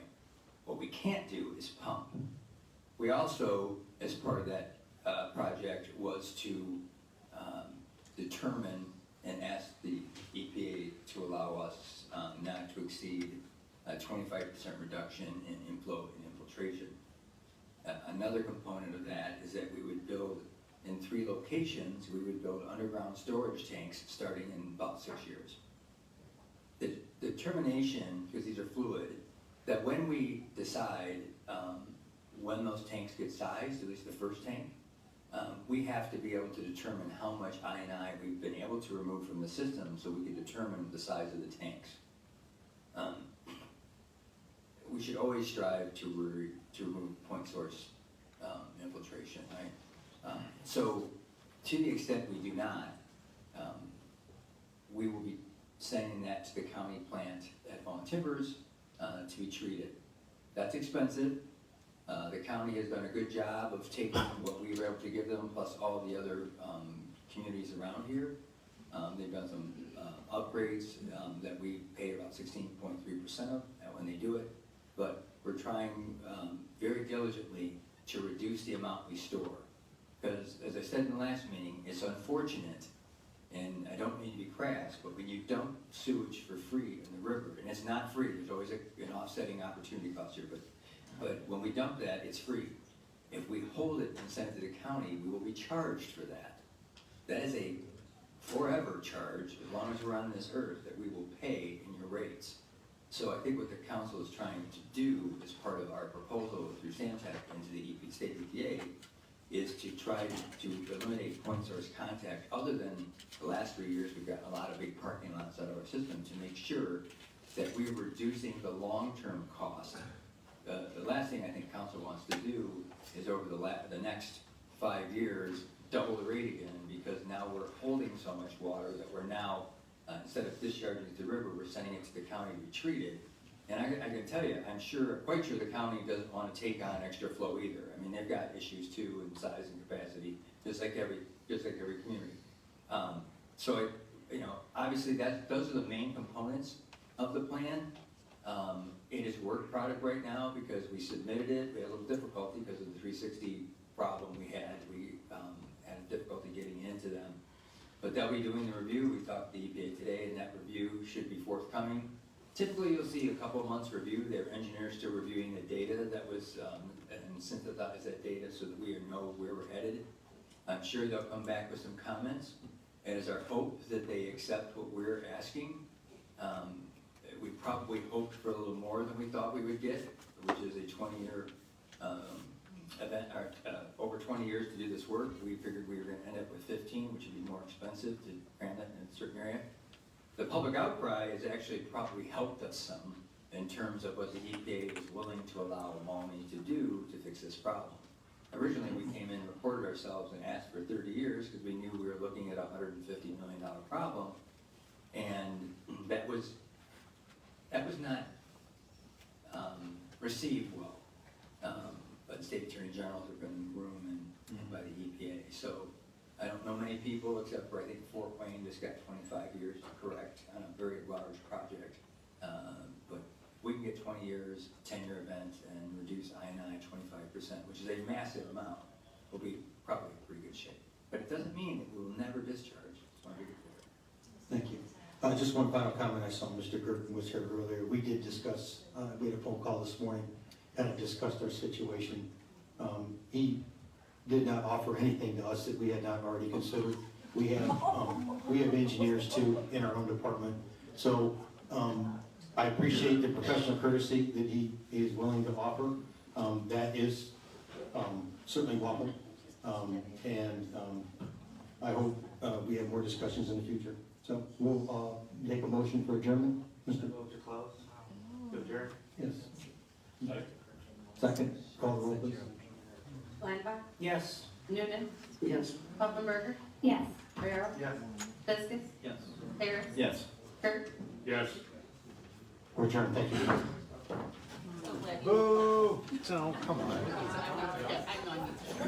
What we can't do is pump. We also, as part of that project, was to determine and ask the EPA to allow us not to exceed a 25% reduction in inflow and infiltration. Another component of that is that we would build, in 3 locations, we would build underground storage tanks starting in about 6 years. The determination, because these are fluid, that when we decide when those tanks get sized, at least the first tank, we have to be able to determine how much I&I we've been able to remove from the system so we can determine the size of the tanks. We should always strive to remove point source infiltration, right? So to the extent we do not, we will be sending that to the county plant at Fallen Timbers to be treated. That's expensive. The county has done a good job of taking what we were able to give them, plus all the other communities around here. They've done some upgrades that we pay about 16.3% of when they do it. But we're trying very diligently to reduce the amount we store. Because, as I said in the last meeting, it's unfortunate, and I don't mean to be crass, but when you dump sewage for free in the river, and it's not free, there's always an offsetting opportunity cost here, but when we dump that, it's free. If we hold it and send it to the county, we will be charged for that. That is a forever charge, as long as we're on this earth, that we will pay in your rates. So I think what the council is trying to do as part of our proposal through Stantec into the state EPA is to try to eliminate point source contact. Other than the last 3 years, we've gotten a lot of big parking lots out of our system to make sure that we're reducing the long-term cost. The last thing I think council wants to do is over the next 5 years, double the rate again, because now we're holding so much water that we're now, instead of discharging it to the river, we're sending it to the county to be treated. And I can tell you, I'm quite sure the county doesn't want to take on extra flow either. I mean, they've got issues too in size and capacity, just like every community. Obviously those are the main components of the plan. It is work product right now because we submitted it. We had a little difficulty because of the 360 problem we had. We had difficulty getting into them. But they'll be doing the review. We talked to the EPA today, and that review should be forthcoming. Typically, you'll see a couple of months review, their engineers still reviewing the data that was, and synthesize that data so that we know where we're headed. I'm sure they'll come back with some comments, and it's our hope that they accept what we're asking. We probably hoped for a little more than we thought we would get, which is a 20-year event, over 20 years to do this work. We figured we were gonna end up with 15, which would be more expensive to grant that in a certain area. The public outcry has actually probably helped us some in terms of what the EPA was willing to allow Maumee to do to fix this problem. Originally, we came in and reported ourselves and asked for 30 years because we knew we were looking at a $150 million problem, and that was not received well. But the state attorney generals have been in the room and by the EPA. So I don't know many people except for I think Fort Wayne just got 25 years to correct on a very large project. But we can get 20 years, 10-year event, and reduce I&I 25%, which is a massive amount. We'll be probably in pretty good shape. But it doesn't mean that we will never discharge. Just want to be clear. Thank you. Just one final comment. I saw Mr. Griffin was here earlier. We did discuss, we had a phone call this morning, kind of discussed our situation. He did not offer anything to us that we had not already considered. We have engineers too in our own department. So I appreciate the professional courtesy that he is willing to offer. That is certainly welcome. I hope we have more discussions in the future. So we'll make a motion for adjournment. Mr. Move to close. To adjourn. Yes. Second. Call the roll, please. Linebacker. Yes. Noonan. Yes. Pufferberger. Yes. Rivera. Yes. Fiskus. Yes. Harris. Yes. Kirk. Yes. We're adjourned. Thank you. So glad you- Boo! No, come on. I know I need to.